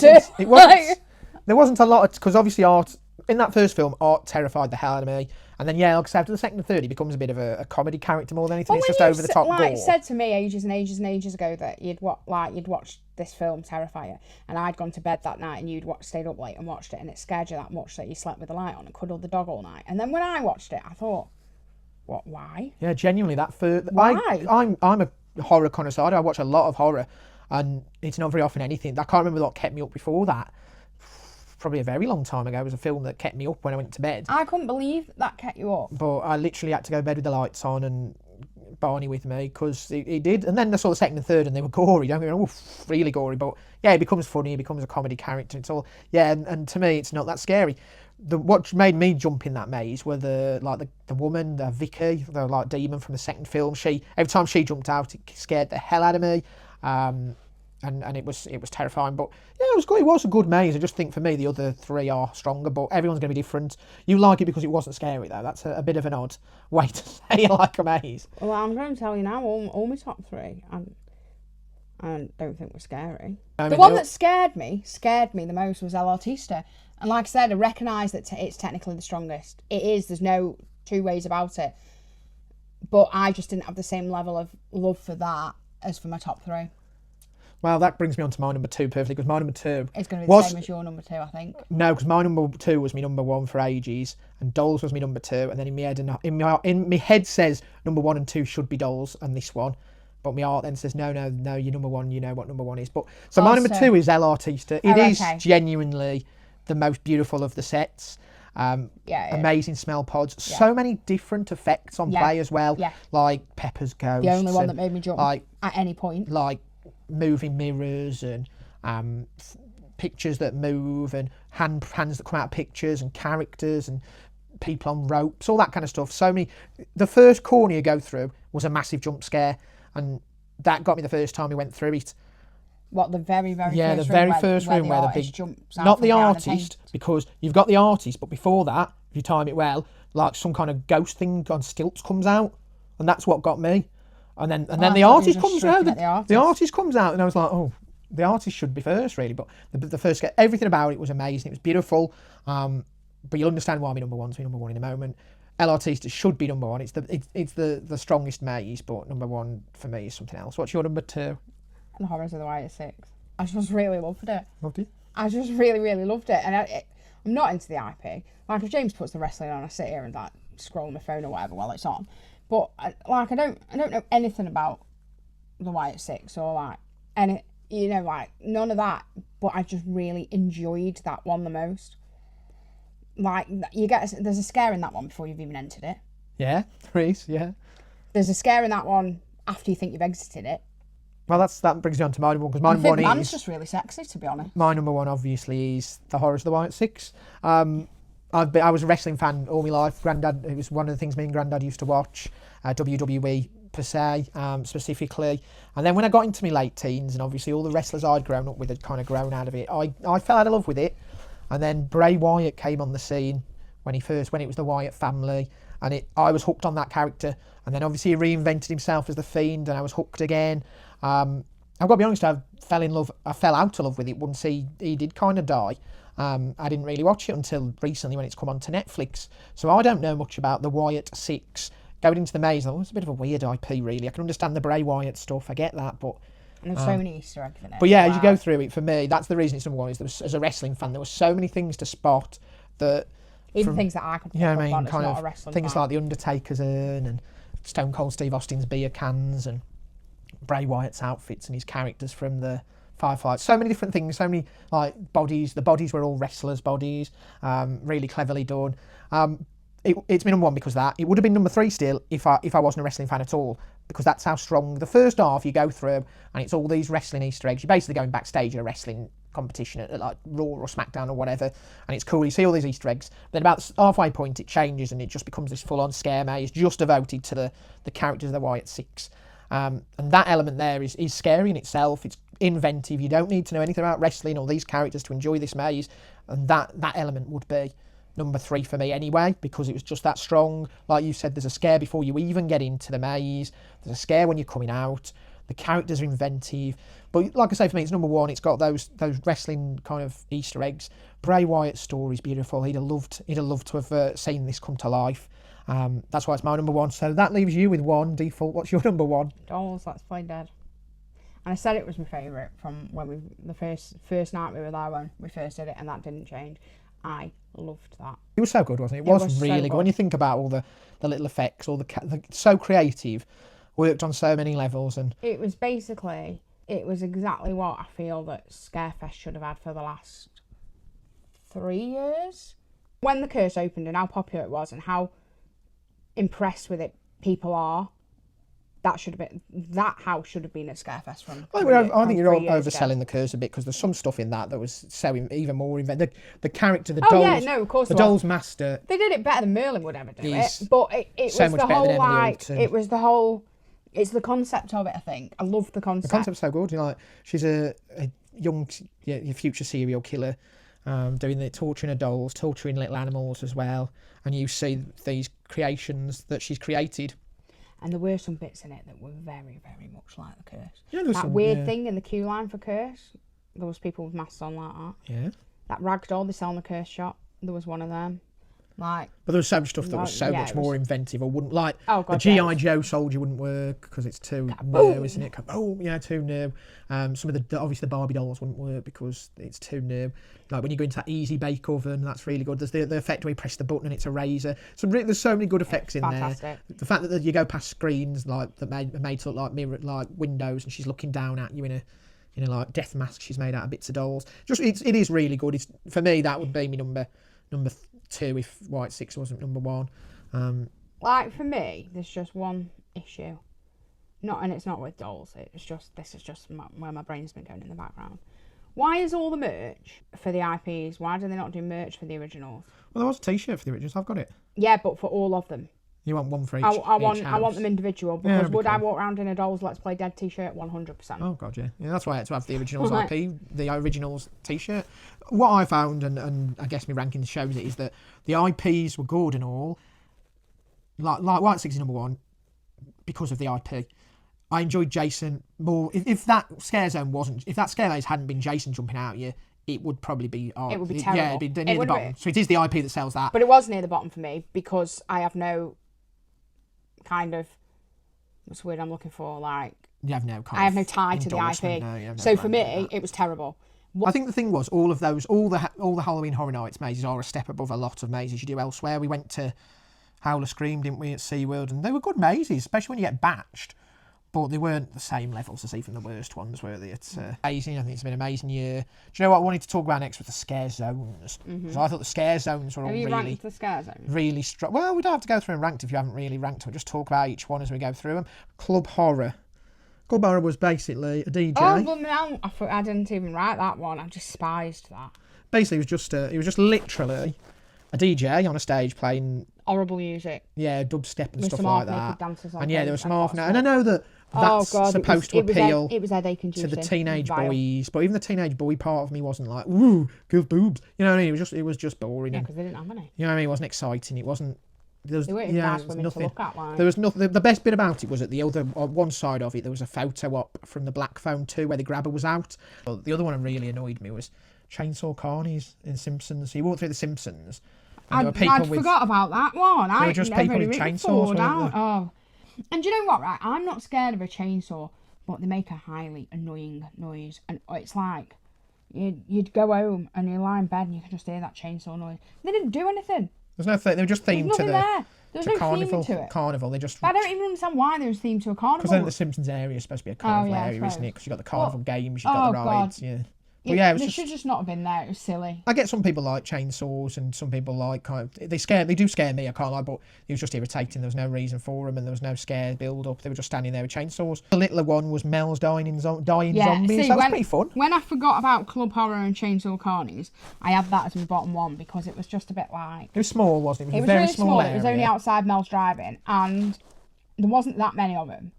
Speaker 7: wasn't. There wasn't a lot, because obviously art, in that first film, art terrified the hell out of me. And then, like I said, after the second and third, he becomes a bit of a comedy character more than anything. It's just over the top gore.
Speaker 2: Said to me ages and ages and ages ago that you'd watched this film Terrifier, and I'd gone to bed that night and you'd stayed up late and watched it, and it scared you that much that you slept with the light on and cuddled the dog all night. And then when I watched it, I thought, what? Why?
Speaker 7: Yeah, genuinely, that first.
Speaker 2: Why?
Speaker 7: I'm a horror connoisseur. I watch a lot of horror, and it's not very often anything. I can't remember what kept me up before that. Probably a very long time ago. It was a film that kept me up when I went to bed.
Speaker 2: I couldn't believe that kept you up.
Speaker 7: But I literally had to go to bed with the lights on and Barney with me, because he did. And then I saw the second and third and they were gory. Don't get me wrong, really gory. But yeah, it becomes funny. It becomes a comedy character. It's all, yeah, and to me, it's not that scary. What made me jump in that maze were the woman, the Vicky, the like demon from the second film. Every time she jumped out, it scared the hell out of me. And it was terrifying, but yeah, it was good. It was a good maze. I just think for me the other 3 are stronger, but everyone's going to be different. You like it because it wasn't scary though. That's a bit of an odd way to say you like a maze.
Speaker 2: Well, I'm going to tell you now, all my top 3, I don't think were scary. The one that scared me the most was El Artista, and like I said, I recognise that it's technically the strongest. It is. There's no 2 ways about it. But I just didn't have the same level of love for that as for my top 3.
Speaker 7: Well, that brings me on to my number 2 perfectly, because my number 2
Speaker 2: it's going to be the same as your number 2, I think.
Speaker 7: No, because my number 2 was my number 1 for ages, and Dolls was my number 2, and then in my head says number 1 and 2 should be Dolls and this one, but my heart then says no, you're number 1. You know what number 1 is. But so my number 2 is El Artista. It is genuinely the most beautiful of the sets. Amazing smell pods. Yeah. So many different effects on play as well. Yeah. Like Pepper's ghost.
Speaker 2: The only one that made me jump at any point.
Speaker 7: Like moving mirrors and pictures that move and hands that come out of pictures and characters and people on ropes, all that kind of stuff. So many. The first corner you go through was a massive jump scare, and that got me the first time we went through it.
Speaker 2: What, the very, very
Speaker 7: Yeah,
Speaker 2: first
Speaker 7: the very
Speaker 2: room
Speaker 7: first room where the big,
Speaker 2: jumps out
Speaker 7: not
Speaker 2: from
Speaker 7: the
Speaker 2: behind
Speaker 7: artist, because you've got the artist, but before that, if you time it well, like some kind of ghost thing on stilts comes out, and that's what got me. And then the artist comes out. The artist comes out, and I was like, oh, the artist should be first, really. But the first, everything about it was amazing. It was beautiful. But you'll understand why my number one's my number one in a moment. El Artista should be number one. It's the strongest maze, but number one for me is something else. What's your number two?
Speaker 2: The Horrors of the White Six. I just really loved it.
Speaker 7: Loved it?
Speaker 2: I just really, really loved it. And I'm not into the IP. Like, if James puts the wrestling on, I sit here and like scroll my phone or whatever while it's on. But I don't know anything about the White Six or like any, like none of that. But I just really enjoyed that one the most. Like, there's a scare in that one before you've even entered it.
Speaker 7: Yeah, there is. Yeah.
Speaker 2: There's a scare in that one after you think you've exited it.
Speaker 7: Well, that brings me on to my number one, because my number one
Speaker 2: man's just really sexy, to be honest.
Speaker 7: My number one, obviously, is The Horrors of the White Six. I was a wrestling fan all my life. Granddad, it was one of the things me and Granddad used to watch, WWE per se, specifically. And then when I got into my late teens, and obviously all the wrestlers I'd grown up with had kind of grown out of it, I fell out of love with it. And then Bray Wyatt came on the scene when it was the Wyatt family, and I was hooked on that character. And then obviously he reinvented himself as the Fiend, and I was hooked again. I've got to be honest, I fell out of love with it once he did kind of die. I didn't really watch it until recently when it's come on to Netflix. So I don't know much about the Wyatt Six. Going into the maze, it's a bit of a weird IP, really. I can understand the Bray Wyatt stuff, I get that, but...
Speaker 2: And there's so many Easter eggs in it.
Speaker 7: But yeah, as you go through it, for me, that's the reason it's number one, is as a wrestling fan, there were so many things to spot that...
Speaker 2: Even things that I could pick up on, it's
Speaker 7: kind
Speaker 2: not
Speaker 7: of
Speaker 2: a wrestling
Speaker 7: things
Speaker 2: fan.
Speaker 7: like The Undertaker's urn, and Stone Cold Steve Austin's beer cans, and Bray Wyatt's outfits and his characters from the Fireflies. So many different things, so many like bodies. The bodies were all wrestlers' bodies, really cleverly done. It's been number one because of that. It would have been number three still if I wasn't a wrestling fan at all, because that's how strong the first half you go through, and it's all these wrestling Easter eggs. You're basically going backstage at a wrestling competition at like Raw or SmackDown or whatever, and it's cool. You see all these Easter eggs. Then about the halfway point, it changes and it just becomes this full-on scare maze, just devoted to the characters of the Wyatt Six. And that element there is scary in itself. It's inventive. You don't need to know anything about wrestling or these characters to enjoy this maze, and that element would be number three for me anyway, because it was just that strong. Like you said, there's a scare before you even get into the maze. There's a scare when you're coming out. The characters are inventive. But like I say, for me, it's number one. It's got those wrestling kind of Easter eggs. Bray Wyatt's story is beautiful. He'd have loved to have seen this come to life. That's why it's my number one. So that leaves you with one. Default, what's your number one?
Speaker 2: Dolls, Let's Play Dead. And I said it was my favourite from when the first night we were there when we first did it, and that didn't change. I loved that.
Speaker 7: It was so good, wasn't it? It was really good. When you think about all the little effects, all the so creative, worked on so many levels, and
Speaker 2: it was exactly what I feel that Scarefest should have had for the last 3 years. When the curse opened and how popular it was and how impressed with it people are, that house should have been at Scarefest from.
Speaker 7: I think you're overselling the curse a bit, because there's some stuff in that was so even more inventive. The character, the dolls.
Speaker 2: Yeah, no, of course.
Speaker 7: The doll's master.
Speaker 2: They did it better than Merlin would ever do it, but it
Speaker 7: so
Speaker 2: was
Speaker 7: much
Speaker 2: the
Speaker 7: better
Speaker 2: whole
Speaker 7: than
Speaker 2: like it was the whole. It's the concept of it. I think I love the concept.
Speaker 7: The concept's so good. Like, she's a young future serial killer, torturing her dolls, torturing little animals as well, and you see these creations that she's created. And
Speaker 2: there were some bits in it that were very, very much like the curse.
Speaker 7: Yeah,
Speaker 2: that weird thing in the queue line for curse. There was people with masks on like that.
Speaker 7: Yeah.
Speaker 2: That ragdoll they sell in the curse shop. There was one of them. But
Speaker 7: there was so much stuff that was so much more inventive, or wouldn't like.
Speaker 2: Oh God,
Speaker 7: the G.I. Joe soldier wouldn't work because it's too new, isn't it? Oh yeah, too new. Some of obviously the Barbie dolls wouldn't work because it's too new. Like when you go into that easy bake oven, that's really good. There's the effect where you press the button and it's a razor. There's so many good effects in there. The fact that you go past screens like that made to look like mirror, like windows, and she's looking down at you in a like death mask she's made out of bits of dolls. It is really good. For me, that would be my number two if White Six wasn't number one.
Speaker 2: Like for me, there's just one issue. It's not with dolls. This is just where my brain's been going in the background. Why is all the merch for the IPs? Why do they not do merch for the originals?
Speaker 7: Well, there was a T-shirt for the originals. I've got it.
Speaker 2: Yeah, but for all of them.
Speaker 7: You want one for each?
Speaker 2: I want
Speaker 7: house.
Speaker 2: them individual,
Speaker 7: Yeah,
Speaker 2: because would
Speaker 7: cool.
Speaker 2: I walk around in a Dolls Let's Play Dead t-shirt? 100%.
Speaker 7: Oh god, yeah. That's why I had to have the originals
Speaker 2: Right.
Speaker 7: IP, the originals T-shirt. What I found, and I guess my rankings shows it, is that the IPs were good and all. Like White Six is number one because of the IP. I enjoyed Jason more. If that scare zone wasn't, if that scare maze hadn't been Jason jumping out at you, it would probably be.
Speaker 2: It would be terrible.
Speaker 7: Yeah, it'd be near the
Speaker 2: would
Speaker 7: bottom.
Speaker 2: be.
Speaker 7: So it is the IP that sells that.
Speaker 2: But it was near the bottom for me because I have no kind of, what's the word I'm looking for? Like,
Speaker 7: You have no kind
Speaker 2: I have
Speaker 7: of
Speaker 2: no tie to the
Speaker 7: endorsement,
Speaker 2: IP.
Speaker 7: no, you have no
Speaker 2: So for
Speaker 7: brand on
Speaker 2: me,
Speaker 7: that.
Speaker 2: it was terrible.
Speaker 7: I think the thing was, all of those, all the Halloween Horror Nights mazes are a step above a lot of mazes you do elsewhere. We went to Howler Scream, didn't we, at SeaWorld, and they were good mazes, especially when you get batched. But they weren't the same levels as even the worst ones, were they? It's amazing. I think it's been an amazing year. Do you know what I wanted to talk about next was the scare zones? So I thought the scare zones were all
Speaker 2: Have you
Speaker 7: really,
Speaker 2: ranked the scare zone?
Speaker 7: really strong. Well, we don't have to go through and ranked if you haven't really ranked them. Just talk about each one as we go through them. Club Horror. Club Horror was basically a DJ.
Speaker 2: Oh, but no, I didn't even write that one. I despised that.
Speaker 7: Basically, it was just literally a DJ on a stage playing
Speaker 2: Horrible music.
Speaker 7: yeah dubstep and
Speaker 2: With
Speaker 7: stuff
Speaker 2: some
Speaker 7: like
Speaker 2: half-naked
Speaker 7: that.
Speaker 2: dancers on
Speaker 7: And yeah, there
Speaker 2: stage
Speaker 7: was some
Speaker 2: and
Speaker 7: half
Speaker 2: lots
Speaker 7: and I know that that's
Speaker 2: Oh God,
Speaker 7: supposed to appeal
Speaker 2: it was headache
Speaker 7: to
Speaker 2: inducing.
Speaker 7: the teenage
Speaker 2: Vile.
Speaker 7: boys, but even the teenage boy part of me wasn't like, ooh, give boobs. You know what I mean? It was just boring.
Speaker 2: Yeah,
Speaker 7: and,
Speaker 2: because they didn't have any.
Speaker 7: you know what I mean? It wasn't exciting. It wasn't. There was,
Speaker 2: They weren't even
Speaker 7: yeah,
Speaker 2: nice
Speaker 7: there was
Speaker 2: women
Speaker 7: nothing.
Speaker 2: to look at. Like.
Speaker 7: There was nothing. The best bit about it was at the other on one side of it there was a photo op from the Black Phone 2 where the grabber was out. But the other one that really annoyed me was Chainsaw Carnies in Simpsons. So you walked through the Simpsons. And there were people
Speaker 2: I'd forgot about that one.
Speaker 7: They were just people with chainsaws, weren't they?
Speaker 2: Oh, and do you know what? Right, I'm not scared of a chainsaw, but they make a highly annoying noise, and it's like you'd go home and you lie in bed and you can just hear that chainsaw noise. They didn't do anything.
Speaker 7: There's no thing. They were just
Speaker 2: There was
Speaker 7: themed to
Speaker 2: nothing
Speaker 7: the
Speaker 2: there. There was
Speaker 7: to
Speaker 2: no
Speaker 7: carnival.
Speaker 2: theming to it.
Speaker 7: Carnival. They just.
Speaker 2: But I don't even understand why there was themed to a carnival.
Speaker 7: Because then the Simpsons area is supposed to be a carnival
Speaker 2: yeah, I
Speaker 7: area, isn't
Speaker 2: suppose.
Speaker 7: it? Because you've got the carnival games, you've
Speaker 2: Oh,
Speaker 7: got the rides, yeah. But
Speaker 2: Yeah,
Speaker 7: yeah, it was
Speaker 2: they
Speaker 7: just.
Speaker 2: should just not have been there. It was silly.
Speaker 7: I get some people like chainsaws and some people like kind of they do scare me. I can't lie, but it was just irritating. There was no reason for them, and there was no scare build up. They were just standing there with chainsaws. The littler one was Mel's dying zombies.
Speaker 2: See,
Speaker 7: That was pretty fun.
Speaker 2: When I forgot about Club Horror and Chainsaw Carnies, I had that as my bottom one because it was just a bit like...
Speaker 7: It was small, wasn't it?
Speaker 2: It was
Speaker 7: very
Speaker 2: really small.
Speaker 7: area.
Speaker 2: It was only outside Mel's Drive-In, and there wasn't that many of them.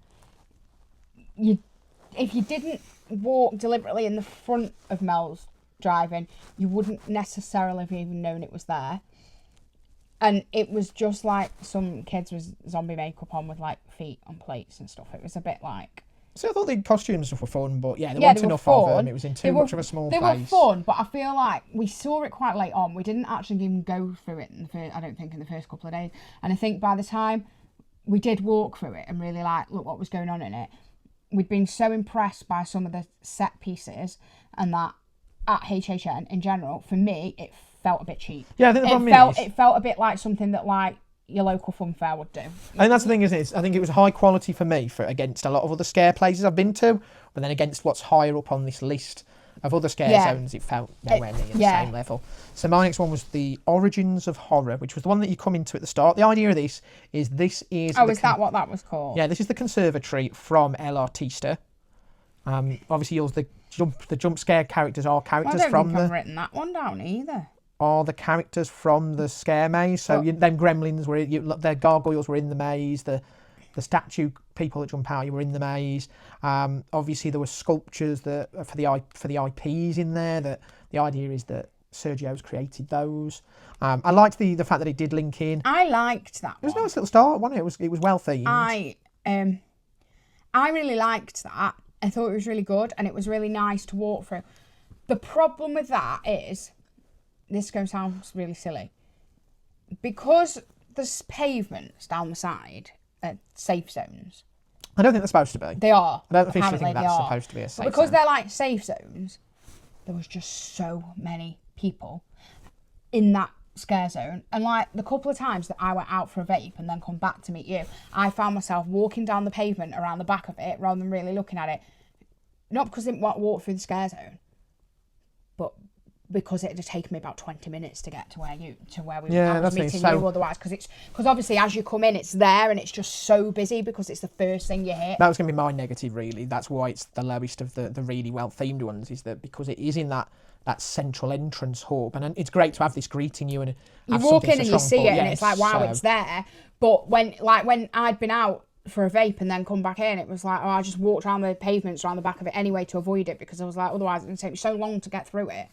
Speaker 2: If you didn't walk deliberately in the front of Mel's Drive-In, you wouldn't necessarily have even known it was there. And it was just like some kids with zombie makeup on with like feet on plates and stuff. It was a bit like...
Speaker 7: So I thought the costumes and stuff were fun, but yeah, there wasn't enough of them. It was in too much of a small place.
Speaker 2: They were fun, but I feel like we saw it quite late on. We didn't actually even go through it I don't think in the first couple of days. And I think by the time we did walk through it and really like look what was going on in it, we'd been so impressed by some of the set pieces and that at HHN in general, for me, it felt a bit cheap.
Speaker 7: Yeah, I think the problem
Speaker 2: it felt a bit like something that like your local fun fair would do.
Speaker 7: And that's the thing, isn't it? I think it was high quality for me against a lot of other scare places I've been to, but then against what's higher up on this list of other scare zones, it felt nowhere near the same level. So my next one was the Origins of Horror, which was the one that you come into at the start. The idea of this is
Speaker 2: is that what that was called?
Speaker 7: Yeah, this is the conservatory from El Artista. Obviously, the jump scare characters are characters
Speaker 2: I don't
Speaker 7: from
Speaker 2: think I've written that one down either.
Speaker 7: Are the characters from the scare maze. So them gremlins their gargoyles were in the maze. The statue people that jump out, you were in the maze. Obviously there were sculptures that for the IPs in there. That the idea is that Sergio's created those. I liked the fact that it did link in.
Speaker 2: I liked that.
Speaker 7: It was a nice little start, wasn't it? It was well themed.
Speaker 2: I really liked that. I thought it was really good and it was really nice to walk through. The problem with that is, this sounds really silly, because there's pavements down the side at safe zones.
Speaker 7: I don't think they're supposed to be.
Speaker 2: They are.
Speaker 7: I don't officially think that's supposed to be a safe
Speaker 2: But because
Speaker 7: zone.
Speaker 2: they're like safe zones, there was just so many people in that scare zone. And like the couple of times that I went out for a vape and then come back to meet you, I found myself walking down the pavement around the back of it rather than really looking at it. Not because I didn't want to walk through the scare zone, but because it had taken me about 20 minutes to get to where we I was meeting you otherwise, because obviously as you come in it's there and it's just so busy because it's the first thing you hit.
Speaker 7: That was going to be my negative, really. That's why it's the lowest of the really well themed ones, is that because it is in that that central entrance hub, and it's great to have this greeting you and
Speaker 2: you walk in and you see it, and it's like, wow, it's there. But when I'd been out for a vape and then come back in, it was like, oh, I just walked around the pavements around the back of it anyway to avoid it, because I was like, otherwise it's going to take me so long to get through it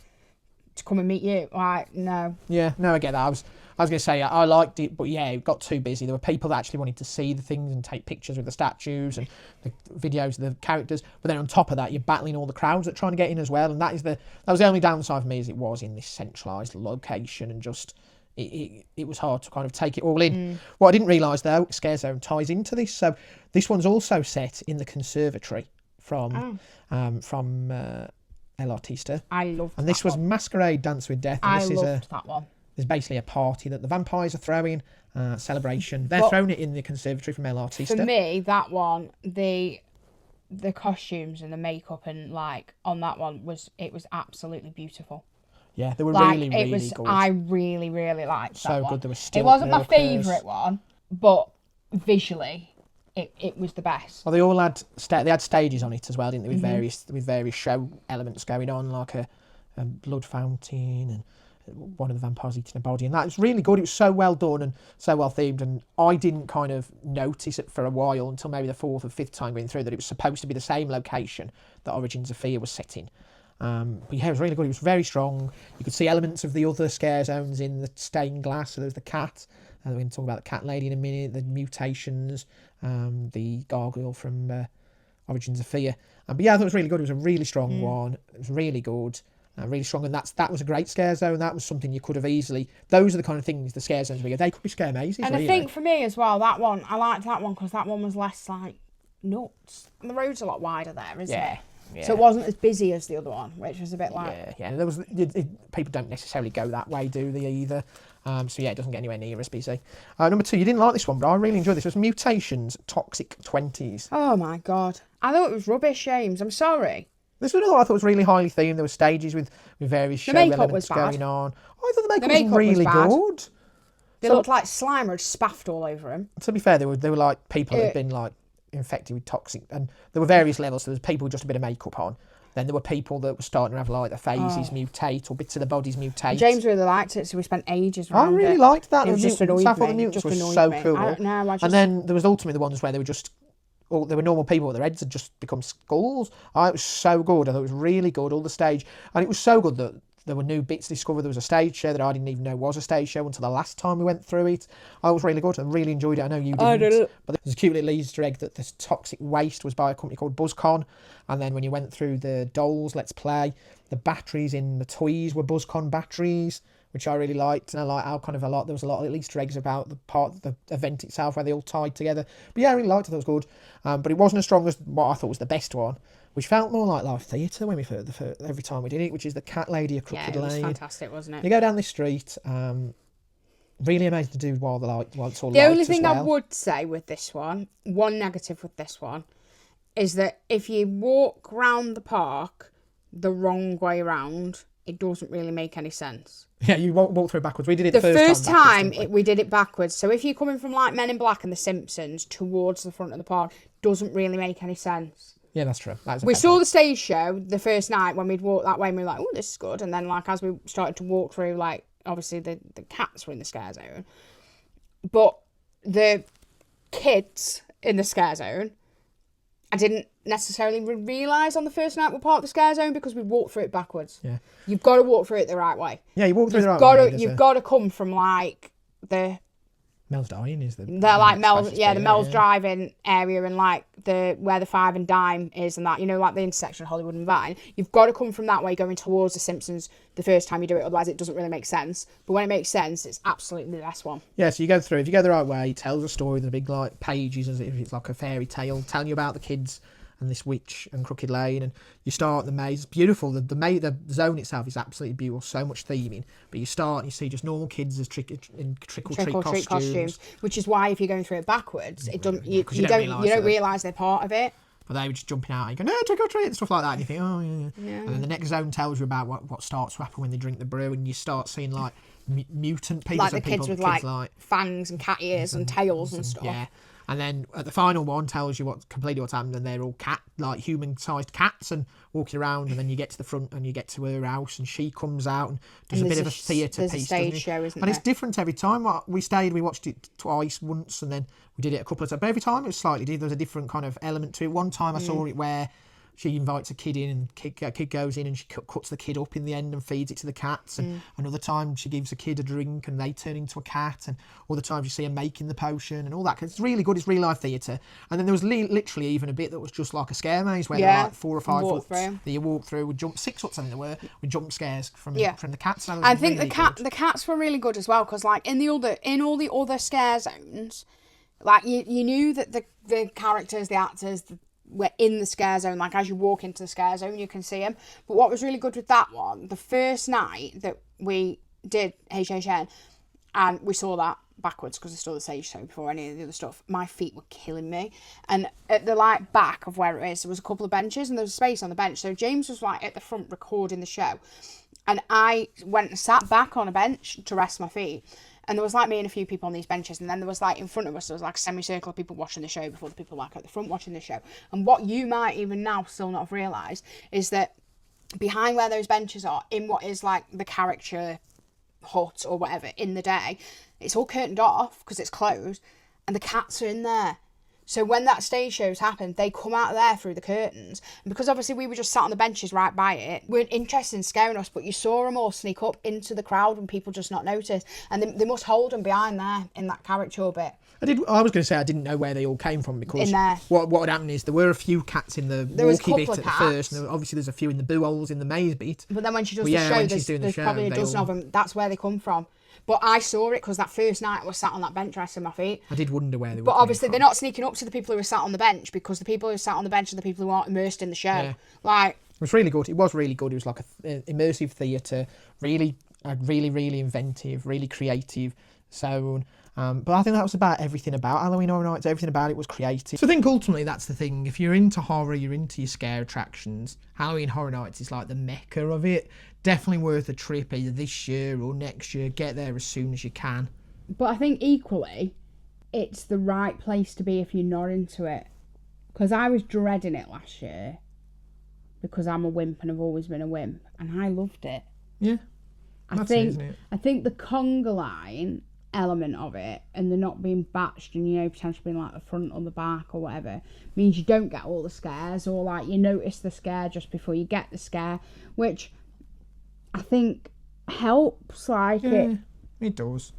Speaker 2: to come and meet you. Like, no.
Speaker 7: Yeah, no, I get that. I was going to say I liked it, but yeah, it got too busy. There were people that actually wanted to see the things and take pictures with the statues and the videos of the characters. But then on top of that, you're battling all the crowds that are trying to get in as well. And that was the only downside for me, as it was in this centralised location, and just it was hard to kind of take it all in. What I didn't realise though, Scare Zone ties into this. So this one's also set in the conservatory from El Artista.
Speaker 2: I loved that.
Speaker 7: And this was Masquerade Dance with Death. And
Speaker 2: I loved that one.
Speaker 7: There's basically a party that the vampires are throwing, celebration. They're throwing it in the conservatory from El Artista.
Speaker 2: For me, that one, the costumes and the makeup and like on that one was absolutely beautiful.
Speaker 7: Yeah, they were
Speaker 2: like,
Speaker 7: really, really good.
Speaker 2: I really, really liked that one.
Speaker 7: So good. There was still.
Speaker 2: It wasn't my favourite one, but visually, it was the best.
Speaker 7: Well, they all had stages on it as well, didn't they? With various show elements going on, like a blood fountain and one of the vampires eating a body, and that was really good. It was so well done and so well themed, and I didn't kind of notice it for a while until maybe the 4th or 5th time going through that it was supposed to be the same location that Origins of Fear was set in. But yeah, it was really good. It was very strong. You could see elements of the other scare zones in the stained glass. So there was the cat. We're going to talk about the cat lady in a minute. The mutations, the gargoyle from Origins of Fear. But yeah, I thought it was really good. It was a really strong one. It was really good. Really strong, and that was a great scare zone. That was something you could have easily. Those are the kind of things the scare zones where they could be scare mazes.
Speaker 2: And really. I think for me as well, that one I liked that one because that one was less like nuts, and the road's a lot wider there, isn't it? Yeah. So it wasn't as busy as the other one, which was a bit like
Speaker 7: yeah. There was people don't necessarily go that way, do they either? So yeah, it doesn't get anywhere near as busy. Number 2, you didn't like this one, but I really enjoyed this. It was Mutations Toxic 20s.
Speaker 2: Oh my god, I thought it was rubbish, James. I'm sorry.
Speaker 7: This one I thought was really highly themed. There were stages with various show elements going on. I thought the makeup was really good.
Speaker 2: They looked like slime or spaffed all over him.
Speaker 7: To be fair, they were like people that had been like infected with toxic, and there were various levels. So there was people with just a bit of makeup on. Then there were people that were starting to have like their faces mutate or bits of the bodies mutate.
Speaker 2: James really liked it, so we spent ages around
Speaker 7: it. I really liked that.
Speaker 2: It was just annoyed me.
Speaker 7: I thought the mutants were so cool. And then there was ultimately the ones where they were just. There were normal people, but their heads had just become skulls. It was so good. I thought it was really good, all the stage. And it was so good that there were new bits discovered. There was a stage show that I didn't even know was a stage show until the last time we went through it. I was really good. I really enjoyed it. I know you didn't. I didn't. But there's a cute little Easter egg that the toxic waste was by a company called BuzzCon. And then when you went through the dolls, Let's Play, the batteries in the toys were BuzzCon batteries, which I really liked. And I like how there was a lot of little Easter eggs about the part of the event itself where they all tied together. But yeah, I really liked it. I thought it was good. But it wasn't as strong as what I thought was the best one, which felt more like live theatre when we every time we did it, which is the Cat Lady of Crooked Lane.
Speaker 2: Yeah, it was fantastic, wasn't it?
Speaker 7: You go down this street, really amazing to do while it's all
Speaker 2: the only thing I would say with this one negative with this one, is that if you walk round the park the wrong way round, it doesn't really make any sense.
Speaker 7: Yeah, you walk through it backwards. We did it
Speaker 2: the first time we did it backwards. So if you're coming from like Men in Black and The Simpsons towards the front of the park, doesn't really make any sense.
Speaker 7: Yeah, that's true.
Speaker 2: We saw the stage show the first night when we'd walked that way and we were like, oh, this is good. And then like as we started to walk through, like obviously the cats were in the scare zone. But the kids in the scare zone, I didn't necessarily realise on the first night we're part of the scare zone because we walked through it backwards.
Speaker 7: Yeah.
Speaker 2: You've got to walk through it the right way.
Speaker 7: Yeah, you walk through the right way.
Speaker 2: You've got to come from like the...
Speaker 7: Mel's Dying is the
Speaker 2: Mel's driving area and like where the 5 and Dime is and that, you know, like the intersection of Hollywood and Vine. You've got to come from that way going towards The Simpsons the first time you do it, otherwise it doesn't really make sense. But when it makes sense, it's absolutely the best one.
Speaker 7: Yeah, so you go through, if you go the right way, it tells a story, the big like pages as if it's like a fairy tale, telling you about the kids and this witch and Crooked Lane, and you start the maze. It's beautiful. The zone itself is absolutely beautiful. So much theming, but you start and you see just normal kids as trick or treat costumes.
Speaker 2: Which is why if you're going through it backwards, you don't realise they're part of it.
Speaker 7: But they were just jumping out and you go, no, trick or treat, and stuff like that. And you think, oh, yeah. And then the next zone tells you about what starts to happen when they drink the brew, and you start seeing like mutant people.
Speaker 2: Like the kids with like fangs and cat ears and tails and stuff.
Speaker 7: Yeah. And then at the final one tells you completely what's happened, and they're all human-sized cats and walking around, and then you get to the front and you get to her house, and she comes out and does a bit of a theatre piece.
Speaker 2: There's a stage show, isn't
Speaker 7: there? And it's different every time. We watched it once, and then we did it a couple of times. But every time it was slightly different. There was a different kind of element to it. One time I saw it where she invites a kid in, and kid goes in and she cuts the kid up in the end and feeds it to the cats. And another time she gives a kid a drink and they turn into a cat. And all the times you see her making the potion and all that. It's really good. It's real life theatre. And then there was literally even a bit that was just like a scare maze where there were like 4 or 5 huts that you walk through with 6 huts, I think there were, with jump scares from the cats.
Speaker 2: I think the cats were really good as well, because like in all the other scare zones, like you knew that the characters, the actors, were in the scare zone. Like as you walk into the scare zone, you can see them. But what was really good with that one, the first night that we did HHN, and we saw that backwards because I saw the stage show before any of the other stuff, my feet were killing me. And at the like back of where it is, there was a couple of benches and there was space on the bench. So James was like at the front recording the show, and I went and sat back on a bench to rest my feet. And there was like me and a few people on these benches, and then there was like in front of us, there was like a semicircle of people watching the show before the people like at the front watching the show. And what you might even now still not have realised is that behind where those benches are, in what is like the character hut or whatever in the day, it's all curtained off because it's closed, and the cats are in there. So when that stage shows happen, they come out of there through the curtains. And because obviously we were just sat on the benches right by it, weren't interested in scaring us, but you saw them all sneak up into the crowd and people just not notice. And they must hold them behind there in that character bit.
Speaker 7: I was going to say I didn't know where they all came from, because what had happened is there were a few cats in the walkie bit at the first, and obviously there's a few in the boo holes in the maze bit.
Speaker 2: But then when she does the show, there's probably a dozen of them. That's where they come from. But I saw it because that first night I was sat on that bench resting my feet.
Speaker 7: I did wonder where they were.
Speaker 2: But obviously they're not sneaking up to the people who are sat on the bench, because the people who are sat on the bench are the people who aren't immersed in the show. Yeah. Like,
Speaker 7: it was really good. It was really good. It was like an immersive theatre, really inventive, really creative. So, but I think that was about everything about Halloween Horror Nights. Everything about it was creative. So I think ultimately that's the thing. If you're into horror, you're into your scare attractions, Halloween Horror Nights is like the mecca of it. Definitely worth a trip either this year or next year. Get there as soon as you can.
Speaker 2: But I think equally, it's the right place to be if you're not into it. Because I was dreading it last year, because I'm a wimp and I've always been a wimp, and I loved it.
Speaker 7: Yeah,
Speaker 2: I think the conga line element of it, and the not being batched, and potentially being like the front or the back or whatever, means you don't get all the scares, or like you notice the scare just before you get the scare, which I think helps.
Speaker 7: It does.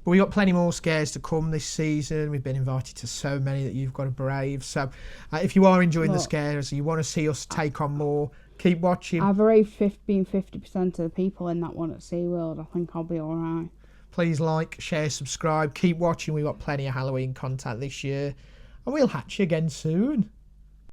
Speaker 7: But we got plenty more scares to come this season. We've been invited to so many that you've got to brave. So if you are enjoying the scares and you want to see us take on more, keep watching.
Speaker 2: I've braved 50% of the people in that one at SeaWorld. I think I'll be alright.
Speaker 7: Please like, share, subscribe. Keep watching. We've got plenty of Halloween content this year. And we'll hatch you again soon.